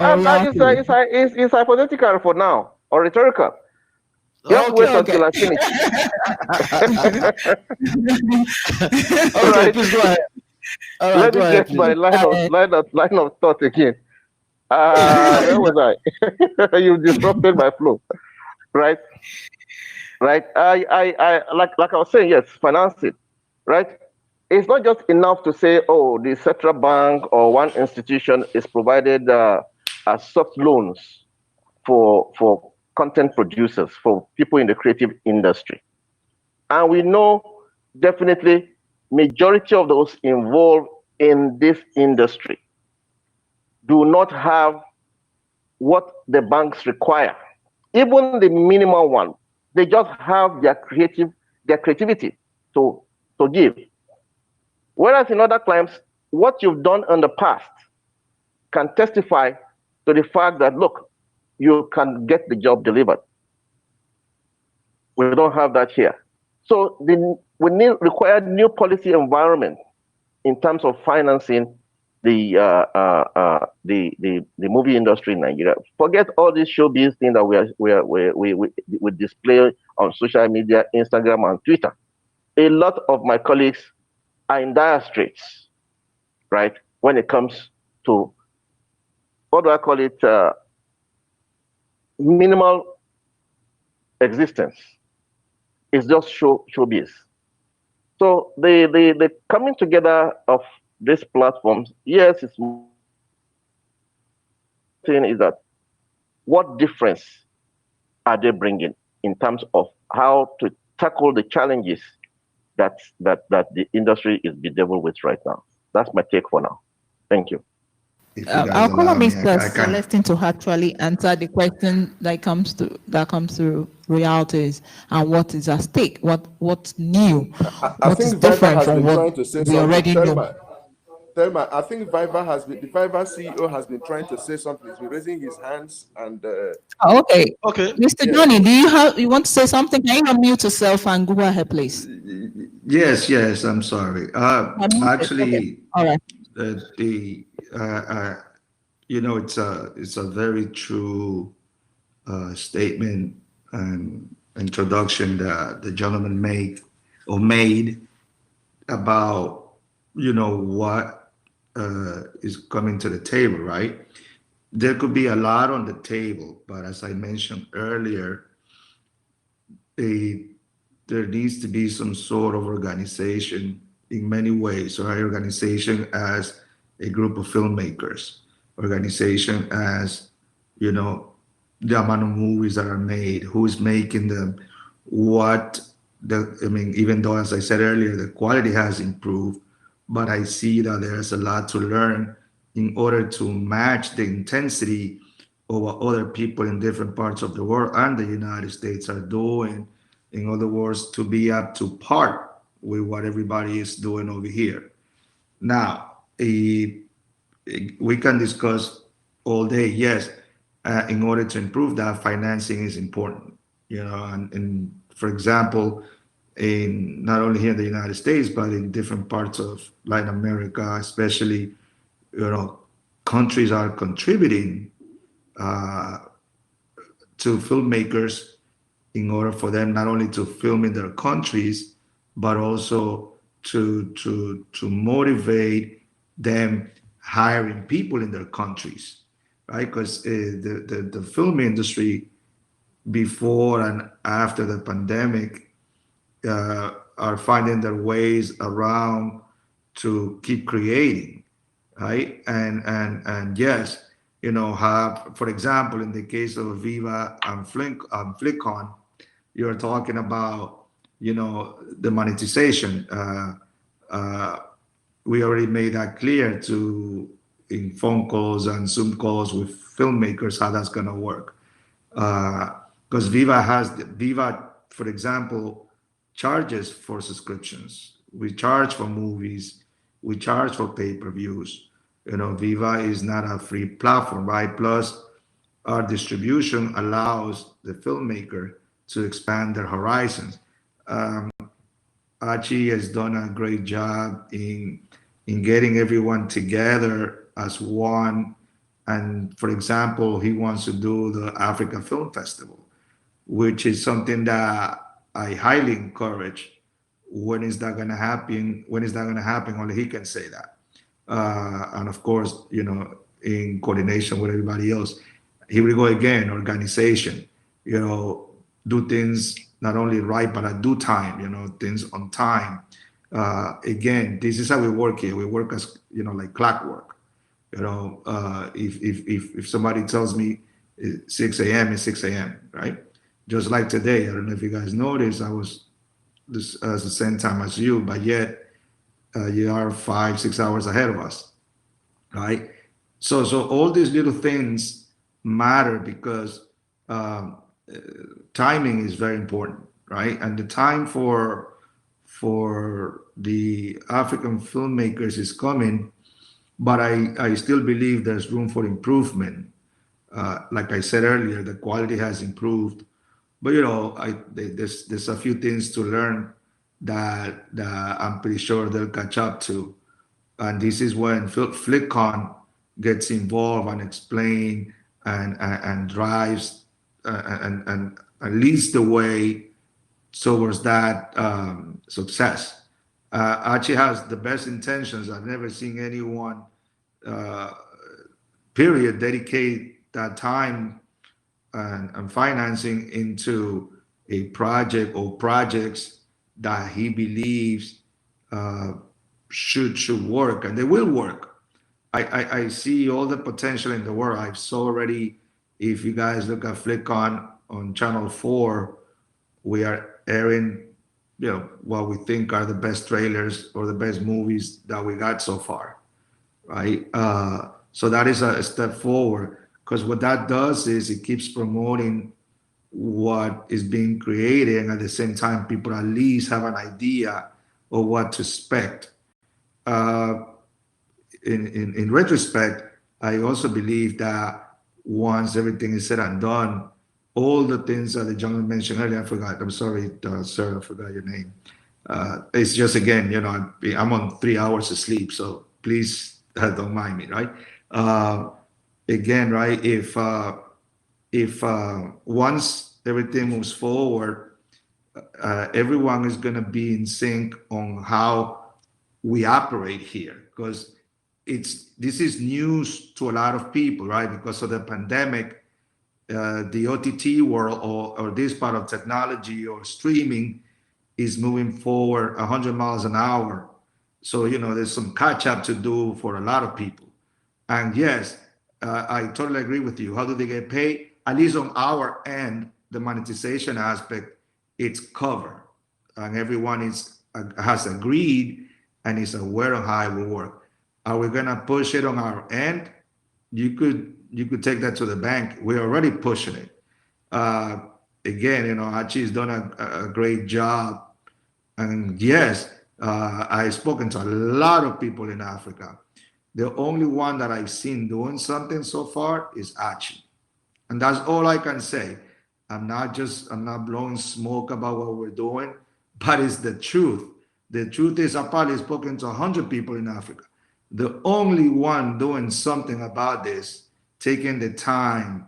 It's hypothetical for now, or rhetorical. Just wait until I finish. Okay, please go ahead. Let me get my line of thought again. Where was I? You disrupted my flow. Right? I like I was saying, yes, finance it. Right? It's not just enough to say, oh, the central bank or one institution is provided as soft loans for content producers, for people in the creative industry. And we know definitely majority of those involved in this industry do not have what the banks require, even the minimal one. They just have their creativity to give. Whereas in other climes, what you've done in the past can testify to the fact that, look, you can get the job delivered. We don't have that here. So we require new policy environment in terms of financing the movie industry in Nigeria. Forget all these showbiz things that we display on social media, Instagram and Twitter. A lot of my colleagues are in dire straits, right? When it comes to, what do I call it, minimal existence. It's just showbiz. So the coming together of these platforms, yes, it's thing is that what difference are they bringing in terms of how to tackle the challenges that the industry is bedeviled with right now? That's my take for now. Thank you. I'll call on Mr. Celestine to actually answer the question that comes to royalties and what is at stake, what's new, what is different from what we already know. Thelma, I think the Viva CEO has been trying to say something. He's been raising his hands and. Okay. Mr. Johnny, do you want to say something? Can you unmute yourself and go ahead, please? Yes, I'm sorry. Actually, okay. All right. It's a very true statement and introduction that the gentleman made about what is coming to the table, right? There could be a lot on the table, but as I mentioned earlier, there needs to be some sort of organization in many ways. So our organization as a group of filmmakers, organization as, you know, the amount of movies that are made, who's making them, I mean, even though, as I said earlier, the quality has improved, but I see that there's a lot to learn in order to match the intensity of what other people in different parts of the world and the United States are doing. In other words, to be up to par with what everybody is doing over here. Now, we can discuss all day. Yes, in order to improve that, financing is important. You know, and for example, in not only here in the United States, but in different parts of Latin America, especially, you know, countries are contributing to filmmakers in order for them not only to film in their countries, but also to motivate them hiring people in their countries, right? Because the film industry before and after the pandemic are finding their ways around to keep creating, right? And yes, you know, have, for example, in the case of Viva and Flikon, you're talking about, you know, the monetization. We already made that clear in phone calls and Zoom calls with filmmakers how that's going to work. Because Viva, for example, charges for subscriptions. We charge for movies. We charge for pay-per-views. You know, Viva is not a free platform, right? Plus, our distribution allows the filmmaker to expand their horizons. Archie has done a great job in getting everyone together as one. And for example, he wants to do the Africa Film Festival, which is something that I highly encourage. When is that going to happen? When is that going to happen? Only he can say that. And of course, you know, in coordination with everybody else. Here we go again, organization, you know, do things not only right, but at due time, you know, things on time. Again, this is how we work here. We work as, you know, like clockwork. You know, if somebody tells me 6 a.m. is 6 a.m., right? Just like today, I don't know if you guys noticed, I was this at the same time as you, but yet you are 5-6 hours ahead of us, right? So all these little things matter because timing is very important, right? And the time for the African filmmakers is coming, but I still believe there's room for improvement. Like I said earlier, the quality has improved, but you know, there's a few things to learn that I'm pretty sure they'll catch up to, and this is when Flikon gets involved and explain and drives and leads the way towards that success. Archie has the best intentions. I've never seen anyone, period, dedicate that time and financing into a project or projects that he believes should work, and they will work. I see all the potential in the world. I've saw already, if you guys look at Flikon on Channel 4, we are airing, you know, what we think are the best trailers or the best movies that we got so far, right? So that is a step forward, because what that does is it keeps promoting what is being created, and at the same time, people at least have an idea of what to expect. In retrospect, I also believe that once everything is said and done, all the things that the gentleman mentioned earlier, I forgot. I'm sorry, sir, I forgot your name. It's just, again, you know, I'm on 3 hours of sleep, so please don't mind me, right? Again, right, if once everything moves forward, everyone is going to be in sync on how we operate here, because this is news to a lot of people, right? Because of the pandemic, the OTT world or this part of technology or streaming is moving forward 100 miles an hour. So, there's some catch up to do for a lot of people. And yes, I totally agree with you. How do they get paid? At least on our end, the monetization aspect, it's covered. And everyone has agreed and is aware of how it will work. Are we gonna push it on our end? You could take that to the bank. We're already pushing it. Again, Archie has done a great job. And yes, I've spoken to a lot of people in Africa. The only one that I've seen doing something so far is Archie. And that's all I can say. I'm not blowing smoke about what we're doing, but it's the truth. The truth is I've probably spoken to 100 people in Africa. The only one doing something about this, taking the time,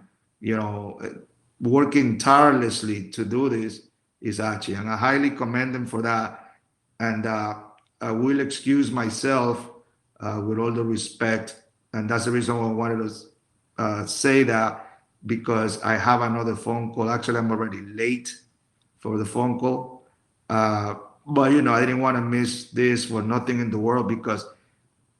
working tirelessly to do this is Archie. And I highly commend him for that. And I will excuse myself with all the respect. And that's the reason why I wanted to say that, because I have another phone call. Actually, I'm already late for the phone call. But, I didn't want to miss this for nothing in the world, because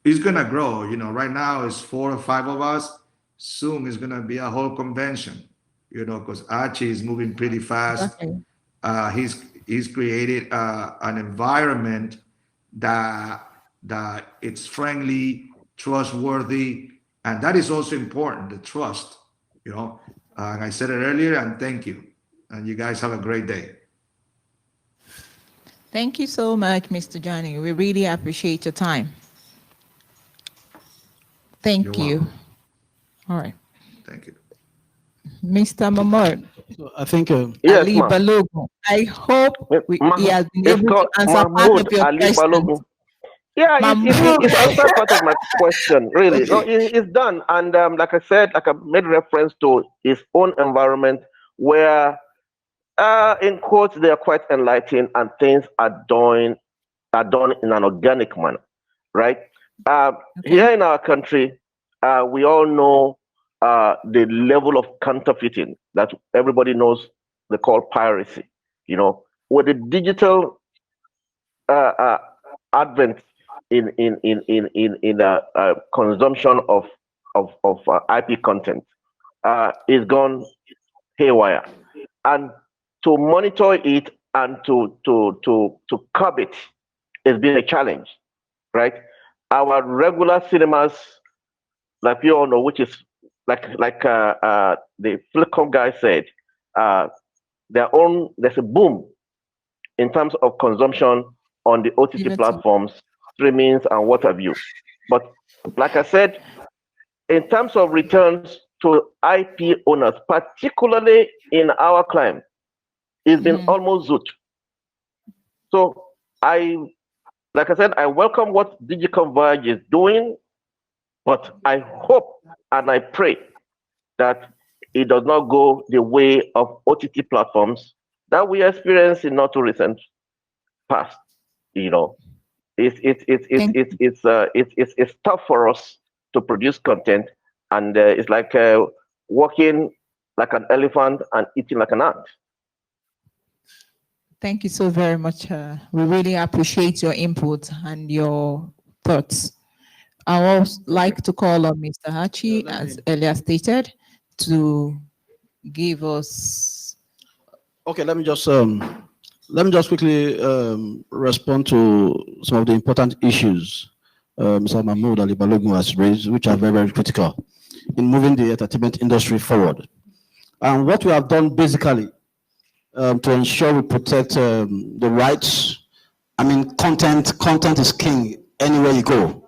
it's going to grow. Right now it's 4 or 5 of us. Soon it's going to be a whole convention, because Archie is moving pretty fast. Okay. He's created an environment that it's friendly, trustworthy, and that is also important, the trust. I said it earlier, and thank you. And you guys have a great day. Thank you so much, Mr. Johnny. We really appreciate your time. Thank you. All right. Thank you. Mr. Mahmoud. So I think yes, Ali Balogun. I hope he has been able to answer part of your question. Yeah, it's answered part of my question, really. Okay. No, it's done. And like I said, like I made reference to his own environment where, in quotes, they are quite enlightened and things are done in an organic manner, right? Okay. Here in our country, we all know the level of counterfeiting that everybody knows they call piracy. With the digital advent in consumption of IP content is gone haywire, and to monitor it and to curb it has been a challenge, right? Our regular cinemas, like you all know, which is like the Flikontv guy said, there's a boom in terms of consumption on the OTT platforms, streamings, and what have you. But like I said, in terms of returns to IP owners, particularly in our climate, it's been almost zut. So like I said, I welcome what DigiConverge is doing, but I hope and I pray that it does not go the way of OTT platforms that we experienced in not too recent past. It's tough for us to produce content, and it's like walking like an elephant and eating like an ant. Thank you so very much. We really appreciate your input and your thoughts. I would also like to call on Mr. Hachi, as earlier stated, to give us. Okay, let me just quickly respond to some of the important issues Mr. Mahmoud Ali Balogun has raised, which are very, very critical in moving the entertainment industry forward. And what we have done basically to ensure we protect the rights. I mean, content is king anywhere you go.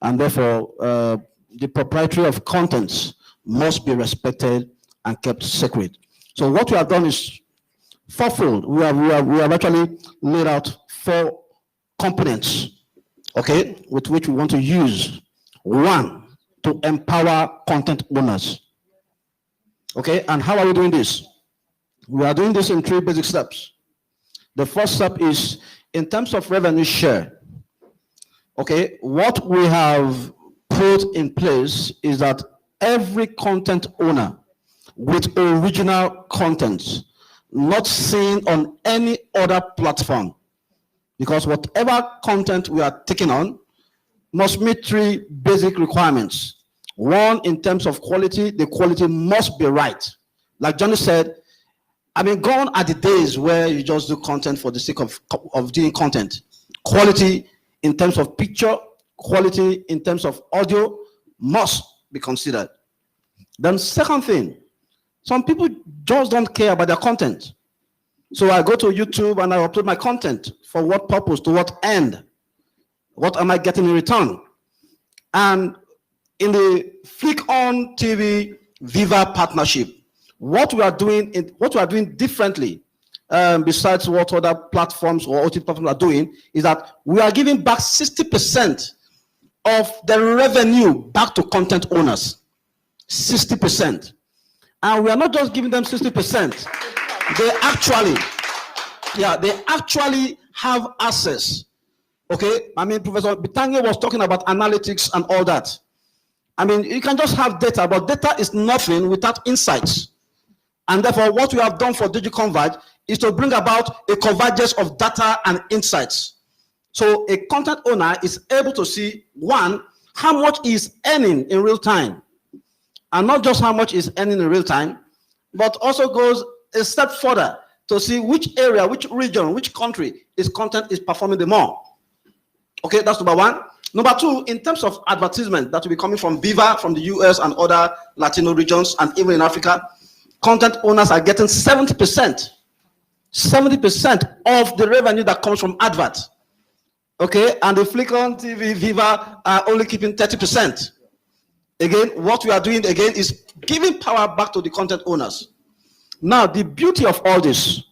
And therefore, the proprietary of contents must be respected and kept sacred. So what we have done is fourfold. We have actually laid out 4 components, okay, with which we want to use. 1, to empower content owners. Okay, and how are we doing this? We are doing this in 3 basic steps. The first step is in terms of revenue share. Okay, what we have put in place is that every content owner with original content not seen on any other platform, because whatever content we are taking on must meet 3 basic requirements. 1, in terms of quality, the quality must be right. Like Johnny said, I mean, gone are the days where you just do content for the sake of doing content. Quality in terms of picture, quality in terms of audio must be considered. Then second thing, some people just don't care about their content. So I go to YouTube and I upload my content. For what purpose? To what end? What am I getting in return? And in the Flikontv Viva partnership, what we are doing differently, besides what other platforms or OTT platforms are doing, is that we are giving back 60% of the revenue back to content owners. 60%. And we are not just giving them 60%. They actually have access. Okay, I mean, Professor Bitange was talking about analytics and all that. I mean, you can just have data, but data is nothing without insights. And therefore, what we have done for DigiConverge is to bring about a convergence of data and insights. So a content owner is able to see, 1, how much is earning in real time. And not just how much is earning in real time, but also goes a step further to see which area, which region, which country its content is performing the more. Okay, that's number 1. Number 2, in terms of advertisement that will be coming from Viva, from the US and other Latino regions, and even in Africa, content owners are getting 70%. 70% of the revenue that comes from adverts. Okay, and the Flikontv Viva are only keeping 30%. Again, what we are doing again is giving power back to the content owners. Now, the beauty of all this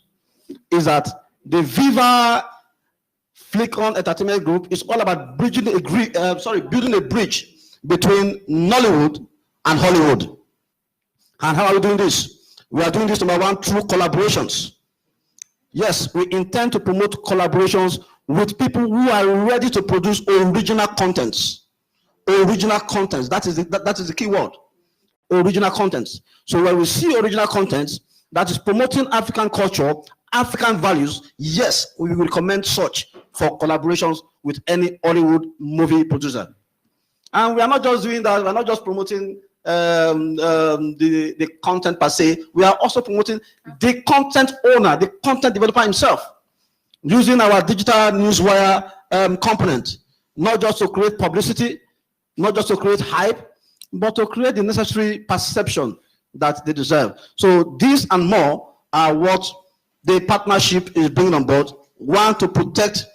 is that the Viva Flikon Entertainment Group is all about building a bridge between Nollywood and Hollywood. And how are we doing this? We are doing this, number 1, through collaborations. Yes, we intend to promote collaborations with people who are ready to produce original contents. Original contents, that is the key word. Original contents. So when we see original contents that is promoting African culture, African values, yes, we will recommend such for collaborations with any Hollywood movie producer. And we are not just doing that, we are not just promoting the content per se, we are also promoting the content owner, the content developer himself, using our digital newswire component, not just to create publicity, not just to create hype, but to create the necessary perception that they deserve. So these and more are what the partnership is bringing on board. 1, to protect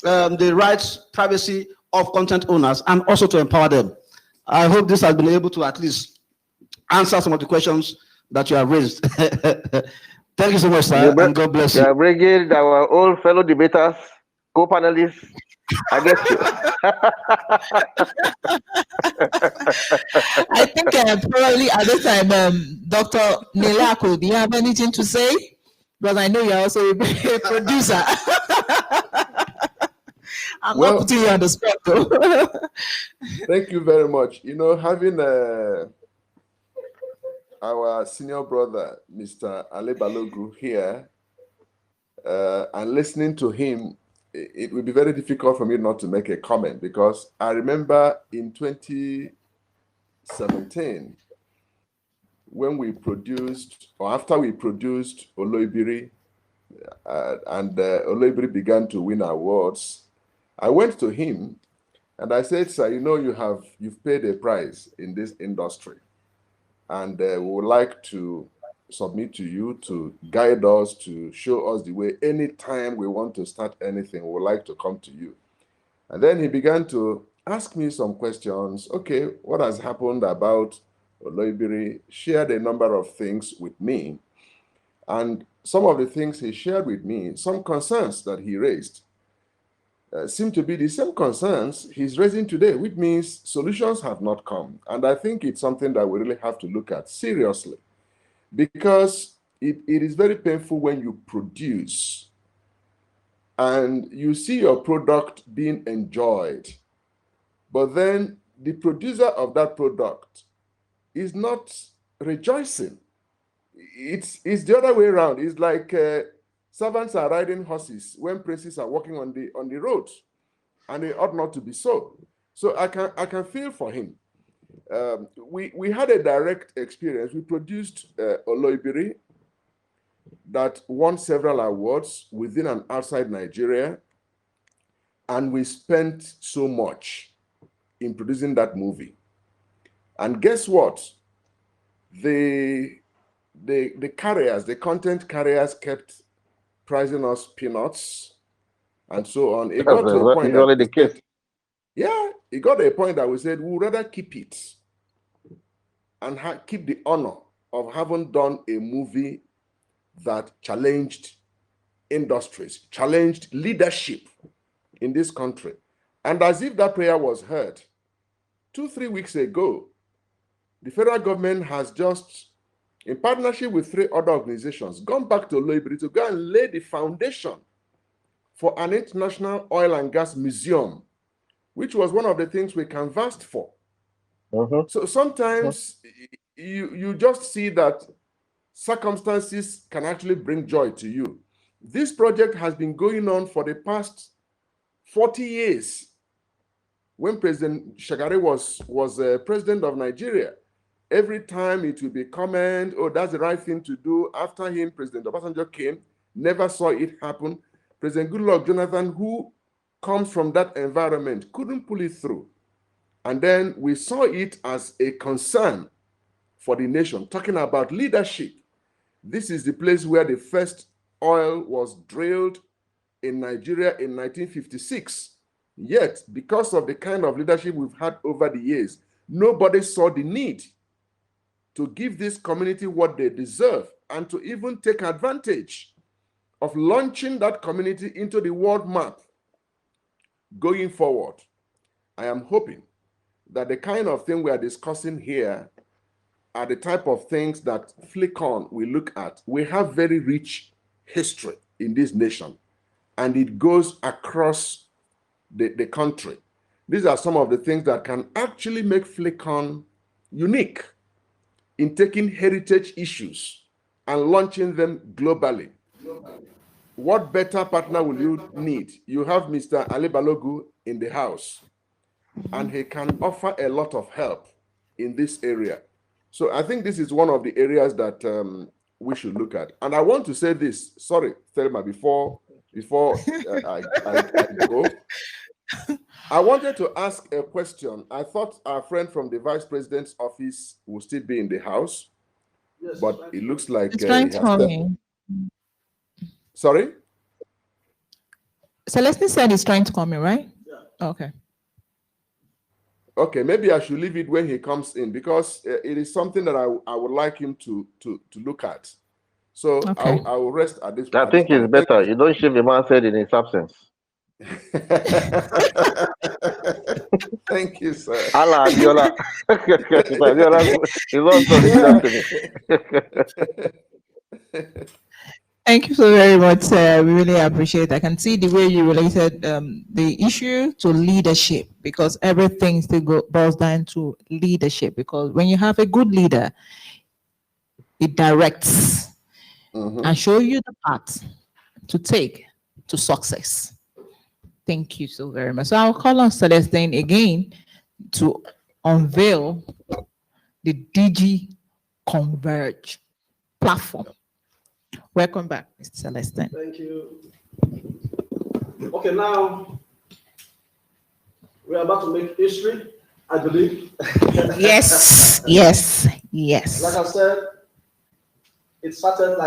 the rights, privacy of content owners, and also to empower them. I hope this has been able to at least answer some of the questions that you have raised. Thank you so much, sir, and God bless you. You are bringing our old fellow debaters, co-panelists, against you. I think probably at this time, Dr. Nilako, do you have anything to say? Because I know you're also a producer. I'm not putting you on the spot, though. Thank you very much. You know, having our senior brother, Mr. Ale Balogu, here, and listening to him, it would be very difficult for me not to make a comment, because I remember in 2017, when we produced, or after we produced Oloibiri, and Oloibiri began to win awards, I went to him and I said, sir, you know, you've paid a price in this industry, and we would like to submit to you to guide us, to show us the way. Anytime we want to start anything, we would like to come to you. And then he began to ask me some questions. Okay, what has happened about Oloibiri? Shared a number of things with me. And some of the things he shared with me, some concerns that he raised, seem to be the same concerns he's raising today, which means solutions have not come. And I think it's something that we really have to look at seriously, because it is very painful when you produce and you see your product being enjoyed, but then the producer of that product is not rejoicing. It's the other way around. It's like servants are riding horses when princes are walking on the road, and it ought not to be so. So I can feel for him. We had a direct experience. We produced Oloibiri that won several awards within and outside Nigeria, and we spent so much in producing that movie. And guess what? The carriers, the content carriers, kept pricing us peanuts and so on. It got to a point that the case. Yeah, it got to a point that we said we'd rather keep it and keep the honor of having done a movie that challenged industries, challenged leadership in this country. And as if that prayer was heard, 2-3 weeks ago, the federal government has just, in partnership with 3 other organizations, gone back to Oloibiri to go and lay the foundation for an international oil and gas museum, which was one of the things we canvassed for. So sometimes you just see that circumstances can actually bring joy to you. This project has been going on for the past 40 years. When President Shagari was president of Nigeria, every time it will be comment, oh, that's the right thing to do. After him, President Obasanjo came, never saw it happen. President Goodluck Jonathan, who comes from that environment, couldn't pull it through. And then we saw it as a concern for the nation, talking about leadership. This is the place where the first oil was drilled in Nigeria in 1956. Yet, because of the kind of leadership we've had over the years, nobody saw the need to give this community what they deserve and to even take advantage of launching that community into the world map. Going forward, I am hoping that the kind of thing we are discussing here are the type of things that Flikon will look at. We have very rich history in this nation, and it goes across the country. These are some of the things that can actually make Flikon unique in taking heritage issues and launching them globally. What better partner will you need? You have Mr. Ali Balogu in the house, and he can offer a lot of help in this area. So I think this is one of the areas that we should look at. And I want to say this, sorry, Thelma, before I go. I wanted to ask a question. I thought our friend from the Vice President's office will still be in the house, yes, but it looks like it's trying to call me. Sorry? Celestine said he's trying to call me, right? Yeah. Okay. Okay, maybe I should leave it when he comes in, because it is something that I would like him to look at. So okay. I will rest at this point. I think it's better. You don't shave the man's head in his absence. Thank you, sir. Allah, Abiola. Thank you so very much. We really appreciate it. I can see the way you related the issue to leadership, because everything still boils down to leadership. Because when you have a good leader, it directs and show you the path to take to success. Thank you so very much. So I'll call on Celestine again to unveil the DigiConverge platform. Welcome back, Mr. Celestine. Thank you. Okay, now we're about to make history, I believe. Yes, yes, yes. Like I said, it started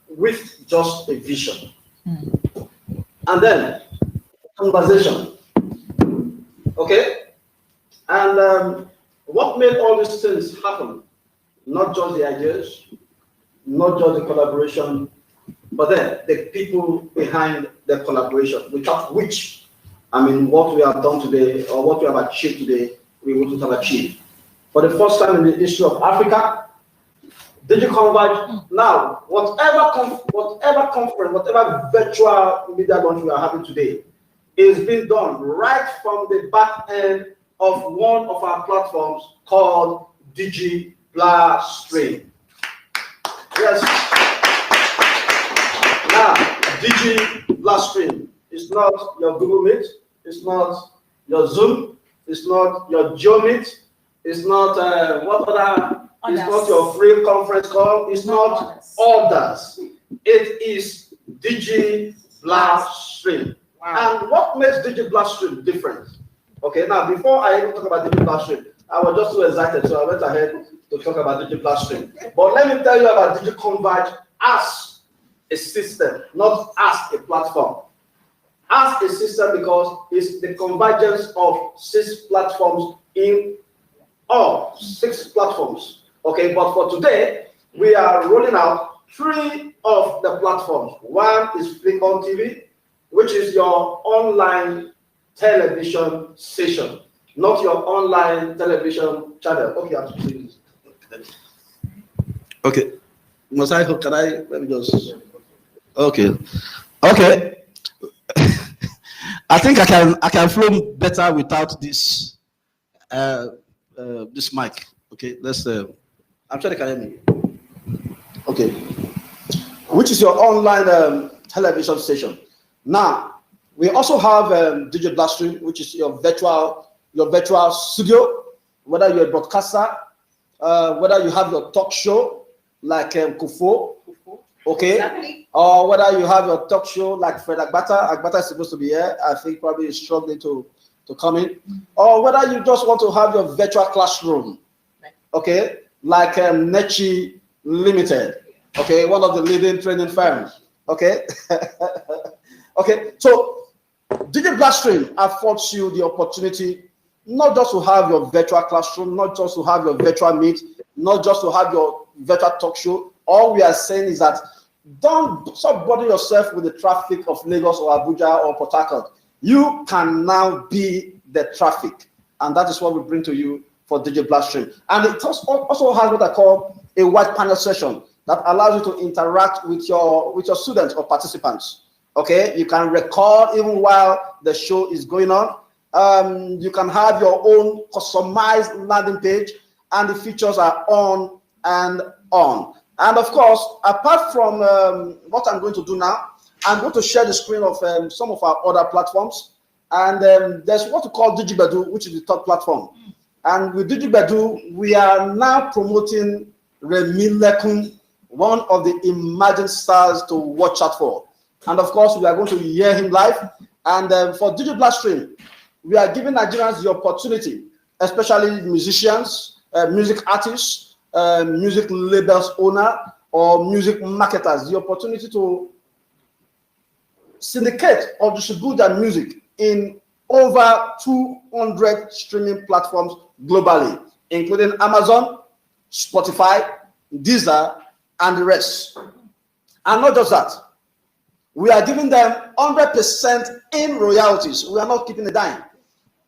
with just a vision. And then conversation. Okay? And what made all these things happen? Not just the ideas, not just the collaboration, but then the people behind the collaboration, without which, I mean, what we have done today or what we have achieved today, we wouldn't have achieved. For the first time in the history of Africa, DigiConverge, now, whatever conference, whatever virtual media launch we are having today is being done right from the back end of one of our platforms called DigiConverge. Yes. DigiBlaststream. It's not your Google Meet. It's not your Zoom. It's not your GeoMeet. It's not what other? It's not your free conference call. It's not others. It is DigiBlaststream. Wow. And what makes DigiBlaststream different? Okay, now before I even talk about DigiBlaststream, I was just so excited, so I went ahead to talk about DigiBlaststream. But let me tell you about DigiConverge as a system, not as a platform. As a system, because it's the convergence of 6 platforms in all 6 platforms. Okay, but for today, we are rolling out 3 of the platforms. One is Flikontv, which is your online television station, not your online television channel. Okay, I'm sorry. Okay. Must I? Can I? Let me just. Okay. Okay. I think I can flow better without this this mic. Okay. Let's. I'm sure they can hear me. Okay. Which is your online television station. Now, we also have DigiBlaststream, which is your virtual studio, whether you're a broadcaster, whether you have your talk show like Kufo, okay, exactly. Or whether you have your talk show like Fred Agbata. Agbata is supposed to be here. I think probably is struggling to come in. Or whether you just want to have your virtual classroom, okay, like Nechi Limited, okay, one of the leading training firms, okay. Okay, so DigiBlaststream affords you the opportunity not just to have your virtual classroom, not just to have your virtual meet, not just to have your virtual talk show. All we are saying is that don't stop bothering yourself with the traffic of Lagos or Abuja or Port Harcourt. You can now be the traffic, and that is what we bring to you for DigiBlaststream. And it also has what I call a white panel session that allows you to interact with your students or participants. Okay, you can record even while the show is going on. You can have your own customized landing page, and the features are on and on. And of course, apart from what I'm going to do now, I'm going to share the screen of some of our other platforms. And there's what we call DigiBedu, which is the top platform. And with DigiBedu, we are now promoting Remi Lekun, one of the emerging stars to watch out for. And of course, we are going to hear him live. And for DigiBlaststream, we are giving Nigerians the opportunity, especially musicians, music artists, music labels owner, or music marketers, the opportunity to syndicate or distribute their music in over 200 streaming platforms globally, including Amazon, Spotify, Deezer, and the rest. And not just that, we are giving them 100% in royalties. We are not keeping a dime.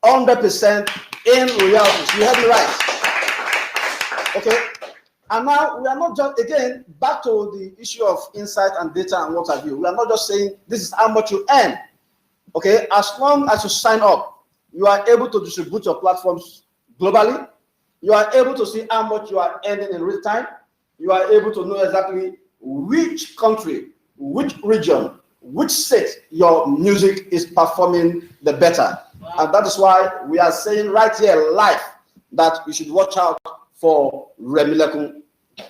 100% in royalties. You heard me right. Okay. And now we are not just, again, back to the issue of insight and data and what have you. We are not just saying this is how much you earn. Okay. As long as you sign up, you are able to distribute your platforms globally. You are able to see how much you are earning in real time. You are able to know exactly which country, which region, which state your music is performing the better. Wow. And that is why we are saying right here live that you should watch out for Remi Lekun.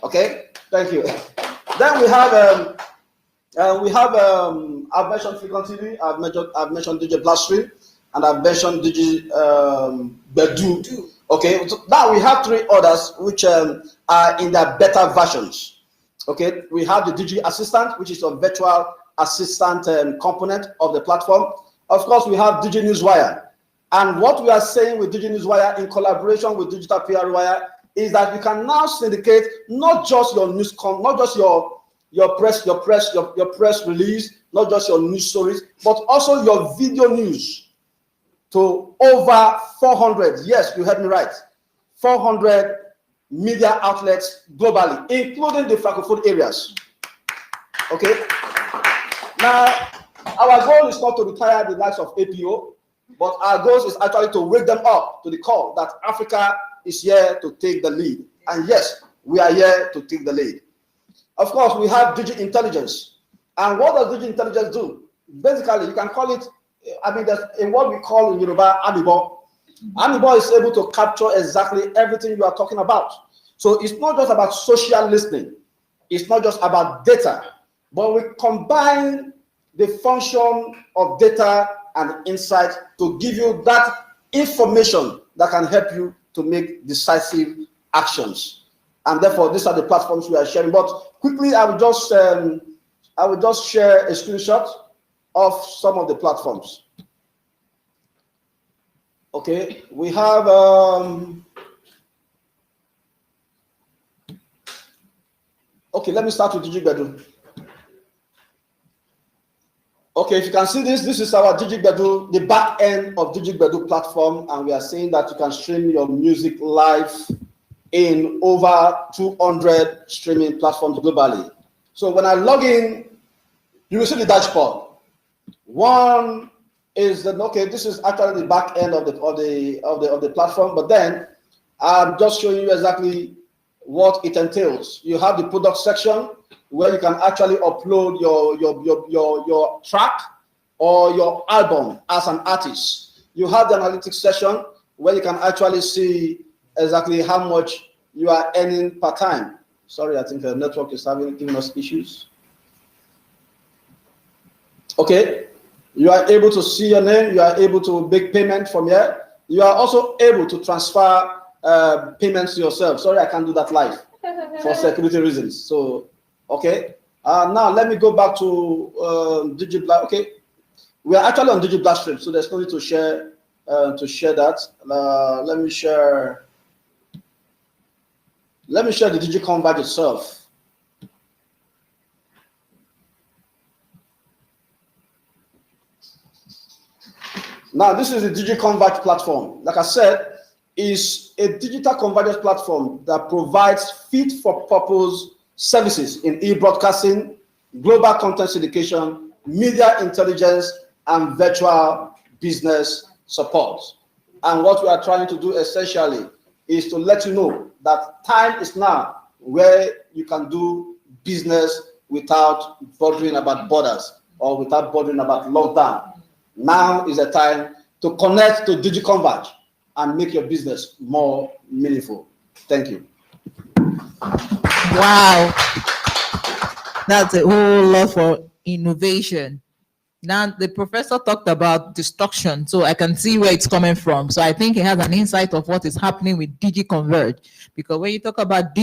Okay, thank you. Then we have I've mentioned Flikontv, I've mentioned DigiBlaststream, and I've mentioned DigiBedu. Okay, so now we have 3 others which are in their beta versions. Okay, we have the Digi Assistant, which is a virtual assistant component of the platform. Of course, we have Digi Newswire. And what we are saying with Digi Newswire in collaboration with Digital PR Wire is that you can now syndicate not just your news, not just your press release, not just your news stories, but also your video news to over 400. Yes, you heard me right. 400 media outlets globally, including the Francophone areas. Okay. Now, our goal is not to retire the likes of APO, but our goal is actually to wake them up to the call that Africa is here to take the lead. And yes, we are here to take the lead. Of course, we have Digi Intelligence, And what does digital intelligence do? Basically, you can call it, I mean, there's in what we call in Yoruba, Amibo. Amibo is able to capture exactly everything you are talking about. So it's not just about social listening. It's not just about data, but we combine the function of data and insight to give you that information that can help you to make decisive actions. And therefore, these are the platforms we are sharing. But quickly, I will just share a screenshot of some of the platforms. Okay, we have okay, let me start with DigiConverge. Okay, if you can see this is our DigiConverge, the back end of DigiConverge platform, and we are saying that you can stream your music live in over 200 streaming platforms globally. So when I log in, you will see the dashboard. One is that, okay, this is actually the back end of the platform, but then I'm just showing you exactly what it entails. You have the product section where you can actually upload your track or your album as an artist. You have the analytics section where you can actually see exactly how much you are earning per time. Sorry, I think the network is giving us issues. Okay, you are able to see your name. You are able to make payment from here. You are also able to transfer payments to yourself. Sorry, I can't do that live for security reasons. So, okay. Now let me go back to Digital. Okay, we are actually on Digital Stream, so there's no need to share that. Let me share the DigiConverge itself. Now, this is the DigiConverge platform. Like I said, is a digital convergence platform that provides fit-for-purpose services in e-broadcasting, global content syndication, media intelligence, and virtual business support. And what we are trying to do essentially is to let you know that time is now where you can do business without bothering about borders or without bothering about lockdown. Now is the time to connect to DigiConverge and make your business more meaningful. Thank you. Wow. That's a whole lot for innovation. Now, the professor talked about destruction, so I can see where it's coming from. So I think he has an insight of what is happening with DigiConverge. Because when you talk about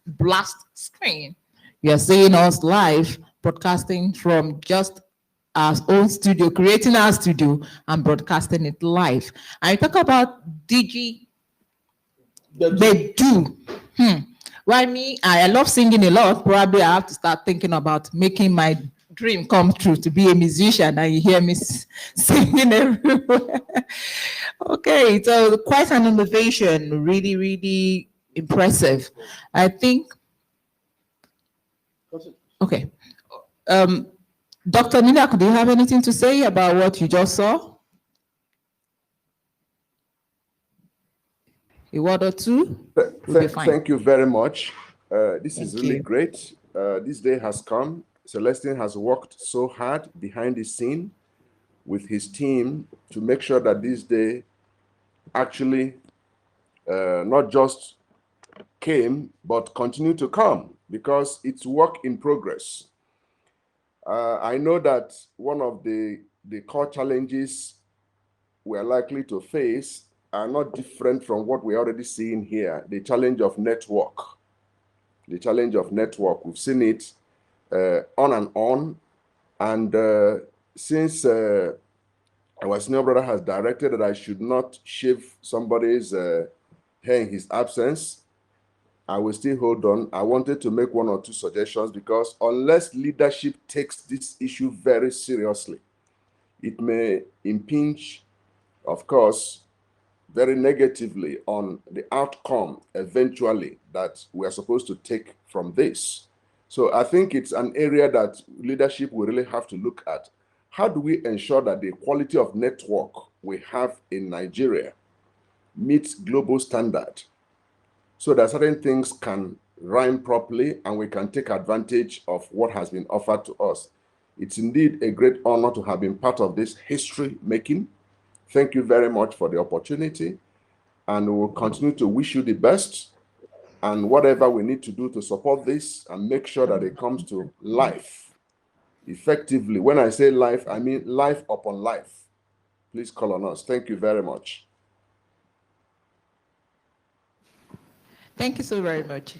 Blast Screen, you are seeing us live broadcasting from just our own studio, creating our studio and broadcasting it live. And you talk about DigiConverge. Why me? I love singing a lot. Probably I have to start thinking about making my dream come true to be a musician, and you hear me singing everywhere. Okay, so quite an innovation, really, really impressive. I think. Okay. Dr. Nina, do you have anything to say about what you just saw? A word or two? Thank you very much. This is really great. This day has come. Celestine has worked so hard behind the scene with his team to make sure that this day actually not just came, but continue to come, because it's work in progress. I know that one of the core challenges we're likely to face are not different from what we're already seeing here, the challenge of network. The challenge of network, we've seen it on and on. And since our senior brother has directed that I should not shave somebody's hair in his absence, I will still hold on. I wanted to make one or two suggestions, because unless leadership takes this issue very seriously, it may impinge, of course, very negatively on the outcome eventually that we are supposed to take from this. So I think it's an area that leadership will really have to look at. How do we ensure that the quality of network we have in Nigeria meets global standard, so that certain things can rhyme properly, and we can take advantage of what has been offered to us. It's indeed a great honor to have been part of this history making. Thank you very much for the opportunity, and we will continue to wish you the best, and whatever we need to do to support this and make sure that it comes to life effectively. When I say life, I mean life upon life. Please call on us. Thank you very much. Thank you so very much,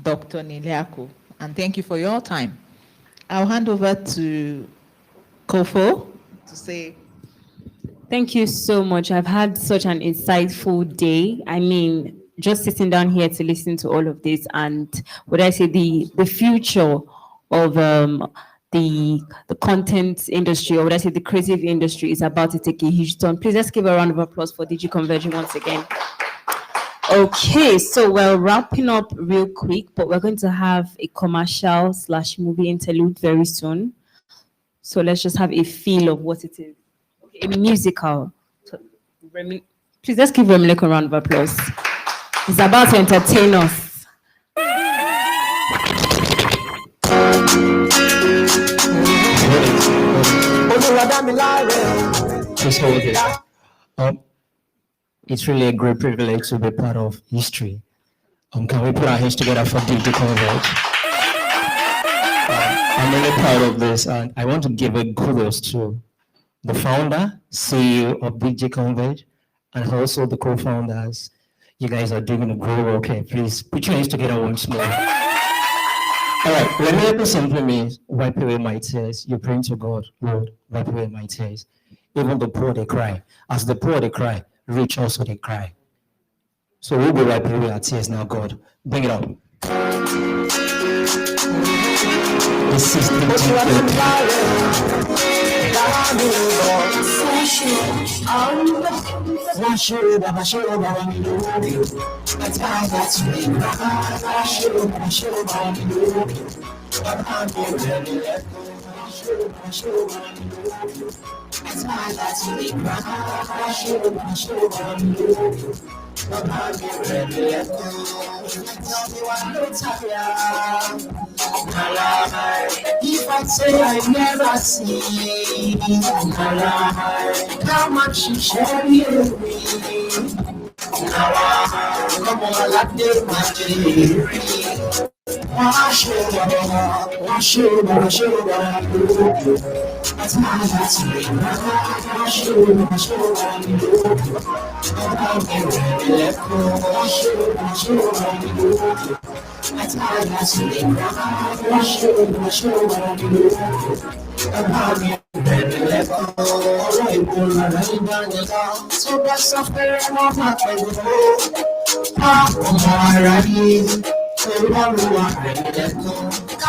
Dr. Niliako, and thank you for your time. I'll hand over to Kofo to say. Thank you so much. I've had such an insightful day. I mean, just sitting down here to listen to all of this, and what I say, the future of the content industry, or what I say, the creative industry, is about to take a huge turn. Please let's give a round of applause for DigiConverge once again. Okay, so we're wrapping up real quick, but we're going to have a commercial/movie interlude very soon. So let's just have a feel of what it is. Okay, a musical. So, please let's give Remilek a round of applause. He's about to entertain us. Please hold it. It's really a great privilege to be part of history. Can we put our hands together for DigiConverge? I'm really proud of this, and I want to give a kudos to the founder, CEO of DigiConverge, and also the co-founders. You guys are doing a great work. Okay, please put your hands together once more. All right, let me simply means wipe away my tears. You praying to God, Lord, wipe away my tears. Even the poor, they cry. As the poor, they cry, rich also they cry. So we'll be wiping away our tears now, God. Bring it up. This is if I say I never see how much you share with me. Come on, like this, my dear. Wash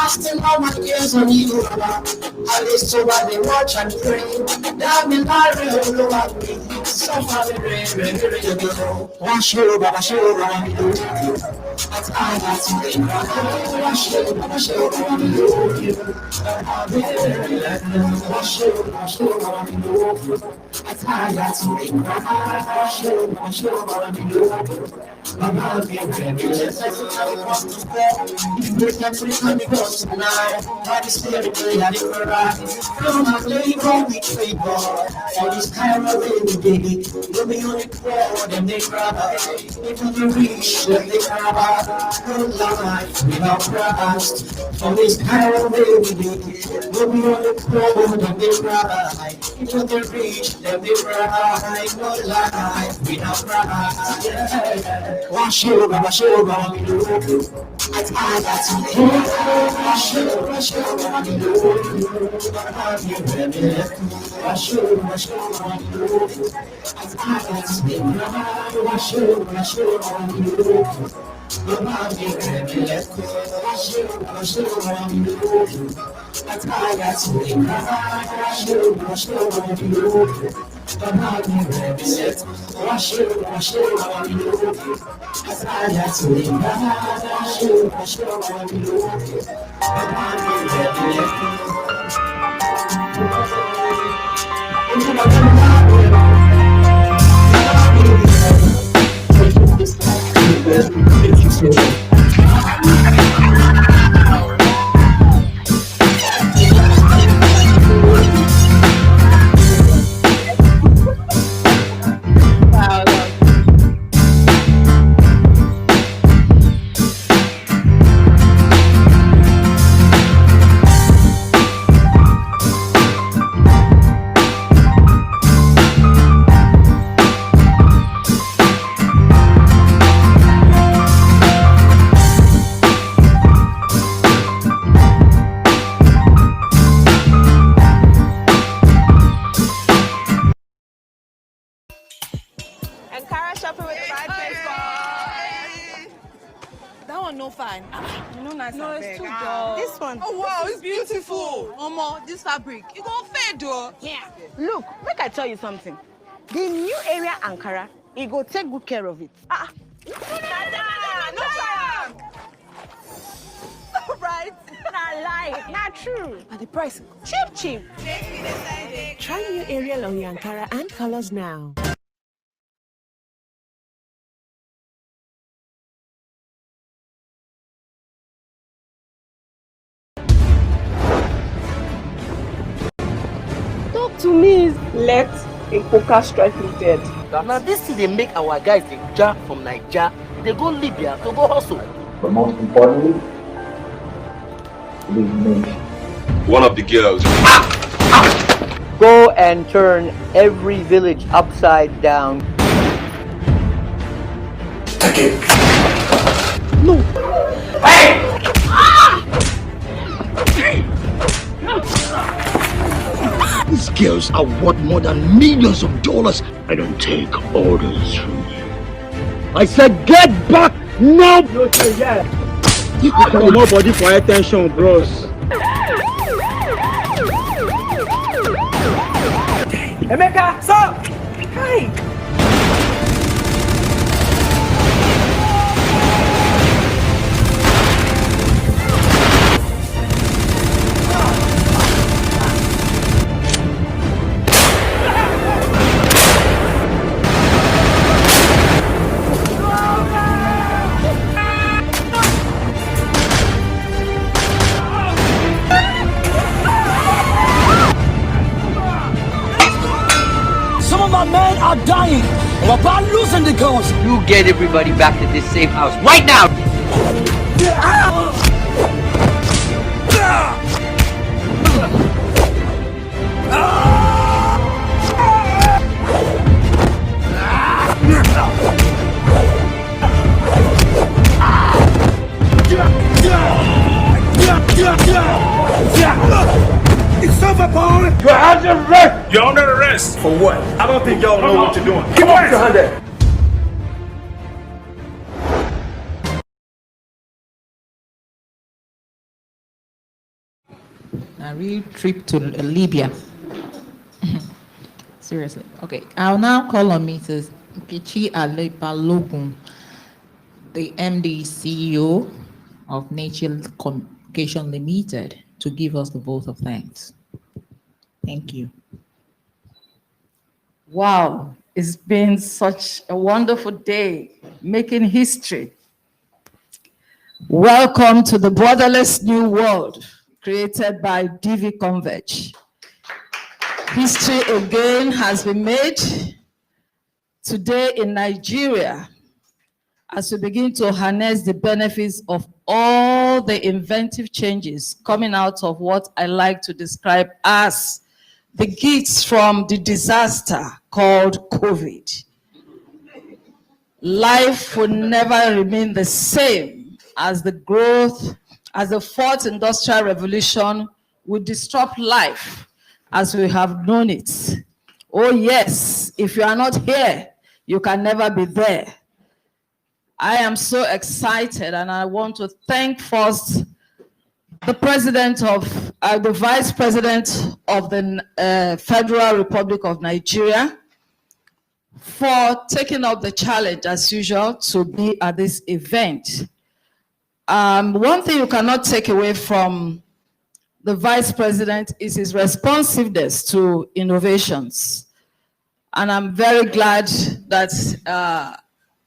casting all my cares on you, I live so I they watch and pray. That me marry all over me. So far the rain, wash you, Baba, show, as I got to be wash you, Baba, show, as I got to be wash you, Baba, show, Baba, be ready. This country can be close tonight. I just feel the way I live around. Come on, labor, we trade ball. All this kind of way we dig it. You'll be on the crowd and they cry. If you reach, then they cry. No life without Christ. All this kind of way we dig it. You'll be on the crowd and they cry. If you reach, then they cry. No life without Christ. Wash you, Baba, show, Baba, as I got to be wash you, Baba, wash you, as I got to be wash you, as I got to be wash you, as I got to be wash you, it's beautiful. Omo, this fabric, it gon' fade though. Yeah. Look, make I tell you something. The new area Ankara, it go take good care of it. Right? Not lie, not true. And the price, Cheap. Try new Ariel on your Ankara and colors now. Talk to me. Let a poker strike him dead. Now this thing they make our guys they jump from Nigeria, they go Libya to go hustle. But most importantly, leave me. One of the girls. Go and turn every village upside down. Take it. No. Hey! These girls are worth more than millions of dollars. I don't take orders from you. I said get back now! No, sir, yeah. You come more body for attention, bros. Emeka, stop! Hi! Our men are dying. We're about losing the girls. You get everybody back to this safe house right now. It's over, boy. You're under arrest. You're under arrest. For what? I don't think y'all know what you're doing. Keep on your hand there. A real trip to Libya. Seriously. Okay. I'll now call on Mrs. Nkechi Alebalogun, the MD CEO of Digital Convergence Limited, to give us the vote of thanks. Thank you. Wow, it's been such a wonderful day, making history. Welcome to the borderless new world created by DigiConverge. History again has been made today in Nigeria as we begin to harness the benefits of all the inventive changes coming out of what I like to describe as the gifts from the disaster called COVID. Life will never remain the same as the growth, as the fourth industrial revolution will disrupt life as we have known it. Oh yes, if you are not here, you can never be there. I am so excited, and I want to thank first the president of, the vice president of the Federal Republic of Nigeria for taking up the challenge, as usual, to be at this event. One thing you cannot take away from the vice president is his responsiveness to innovations. And I'm very glad that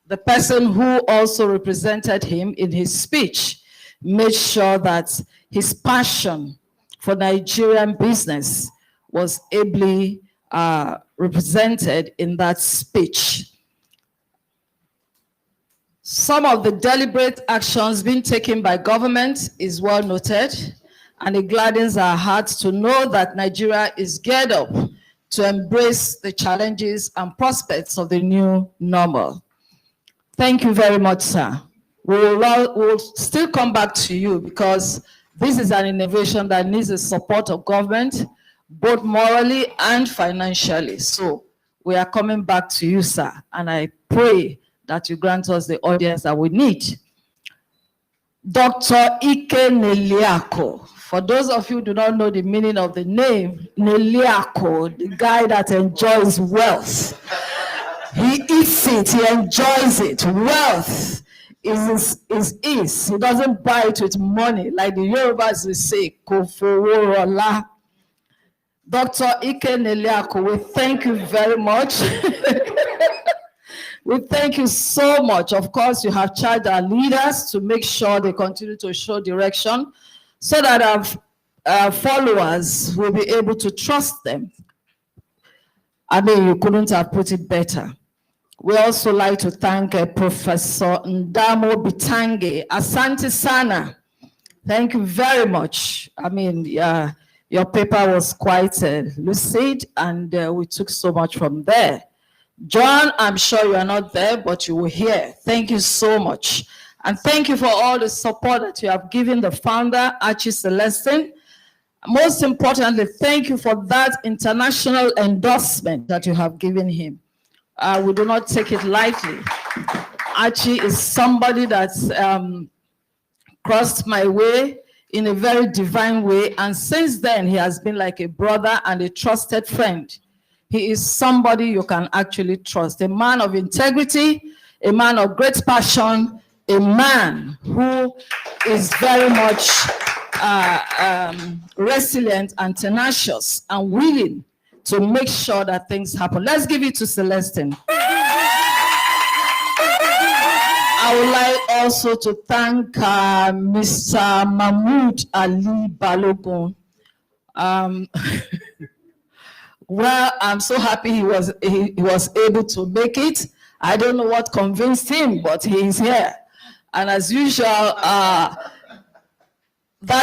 the person who also represented him in his speech made sure that his passion for Nigerian business was ably represented in that speech. Some of the deliberate actions being taken by government is well noted, and it gladdens our hearts to know that Nigeria is geared up to embrace the challenges and prospects of the new normal. Thank you very much, sir. We'll still come back to you because this is an innovation that needs the support of government, both morally and financially. So we are coming back to you, sir, and I pray that you grant us the audience that we need. Dr. Ike Neliako For those of you who do not know the meaning of the name, Neliako, the guy that enjoys wealth. He eats it, he enjoys it. Wealth is his. He doesn't buy it with money, like the Yorubas will say, Kofoworola. Dr. Ike Neliako, we thank you very much. We thank you so much. Of course, you have charged our leaders to make sure they continue to show direction so that our followers will be able to trust them. I mean, you couldn't have put it better. We also like to thank Professor Ndamo Bitange, Asante Sana. Thank you very much. I mean, your paper was quite lucid, and we took so much from there. John, I'm sure you are not there, but you will hear. Thank you so much. And thank you for all the support that you have given the founder, Archie Celestine. Most importantly, thank you for that international endorsement that you have given him. We do not take it lightly. Archie is somebody that's crossed my way in a very divine way, and since then, he has been like a brother and a trusted friend. He is somebody you can actually trust, a man of integrity, a man of great passion, a man who is very much resilient and tenacious and willing to make sure that things happen. Let's give it to Celestine. I would like also to thank Mr. Mahmoud Ali Balogun. Well, I'm so happy he was able to make it. I don't know what convinced him, but he's here. And as usual, that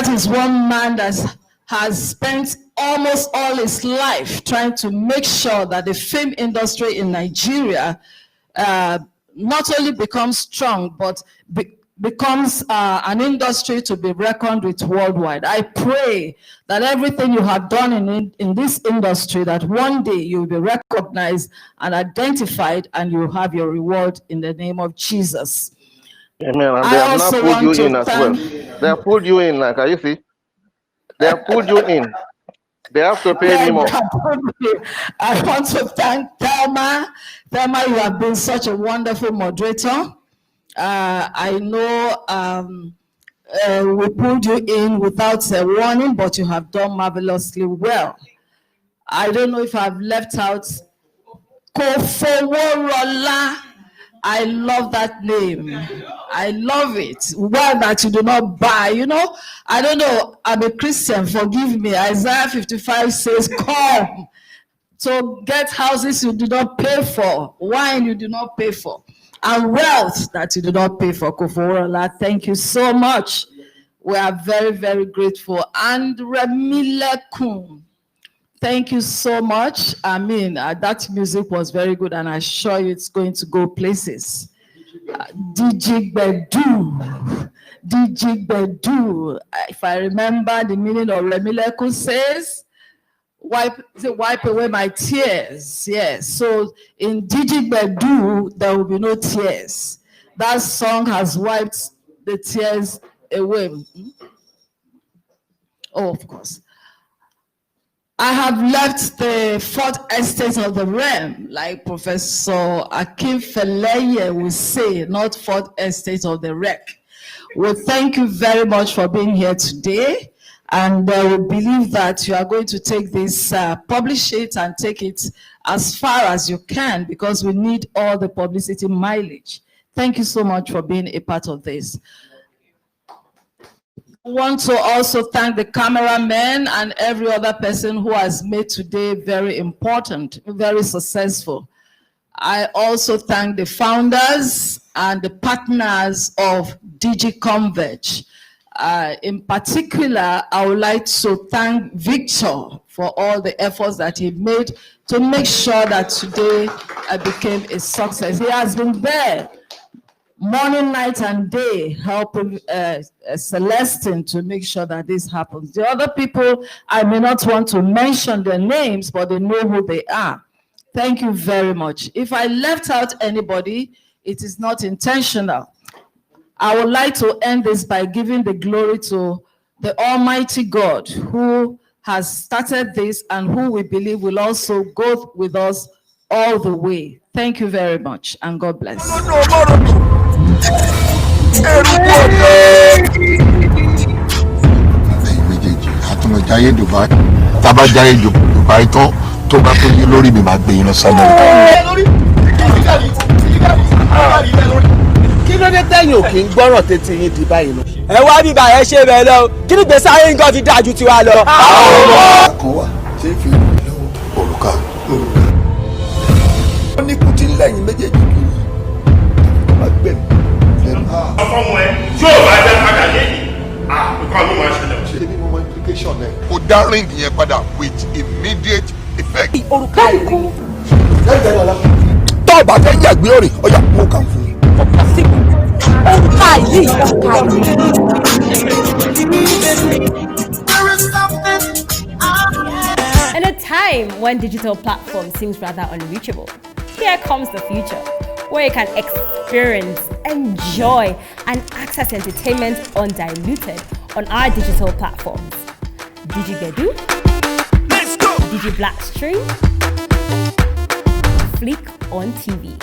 is one man that has spent almost all his life trying to make sure that the film industry in Nigeria not only becomes strong, but becomes an industry to be reckoned with worldwide. I pray that everything you have done in this industry, that one day you'll be recognized and identified, and you'll have your reward in the name of Jesus. Amen. And they have not pulled you in as well. They have pulled you in, can you see? They have pulled you in. They have to pay me more. I want to thank Thelma. Thelma, you have been such a wonderful moderator. I know we pulled you in without a warning, but you have done marvelously well. I don't know if I've left out Kofoworola. I love that name. I love it. Well, that you do not buy. You know, I don't know. I'm a Christian. Forgive me. Isaiah 55 says, "Come to get houses you do not pay for, wine you do not pay for, and wealth that you do not pay for." Kofoworola, thank you so much. We are very, very grateful. And Remilekun, thank you so much. I mean, that music was very good, and I assure you it's going to go places. DigiConverge. If I remember the meaning of Remilekun says, wipe away my tears. Yes. So in DigiConverge, there will be no tears. That song has wiped the tears away. Oh, of course. I have left the fourth estate of the realm, like Professor Akim Feleye will say, not fourth estate of the wreck. Well, thank you very much for being here today. And we believe that you are going to take this, publish it and take it as far as you can, because we need all the publicity mileage. Thank you so much for being a part of this. I want to also thank the cameraman and every other person who has made today very important, very successful. I also thank the founders and the partners of DigiConverge. In particular, I would like to thank Victor for all the efforts that he made to make sure that today became a success. He has been there morning, night, and day, helping Celestine to make sure that this happens. The other people, I may not want to mention their names, but they know who they are. Thank you very much. If I left out anybody, it is not intentional. I would like to end this by giving the glory to the Almighty God who has started this and who we believe will also go with us all the way. Thank you very much, and God bless. Kí ló dé tẹ́yìn òkè ń gbọ́ràn tètè yín di báyìí lọ. Ẹ wá bíbá ẹ ṣe bẹ́ẹ̀ lọ kí ni gbèsè ayé nǹkan fi dáa ju tiwa lọ. kan wà ṣé fi lọ́wọ́ òrùka. ó ní kú tí lẹ́yìn méjèèjì kì í máa gbẹ̀mí lẹ́nu. ọmọ ẹ tí ò bá dá padà lẹ́yìn nǹkan ló máa ṣẹlẹ̀. ṣé bí mo mọ implication ẹ. kò dá ring yẹn padà with immediate effect. Òrùka ìlú. tó o bá fẹ́ yàgbé òrè ọ̀yà mo kà fún un. Òrùka yìí, òrùka yìí. In a time when digital platform seems rather unreachable, here comes the future, where you can experience, enjoy, and access entertainment undiluted on our digital platforms. DigiGedu, DigiBlackstream, Flikontv.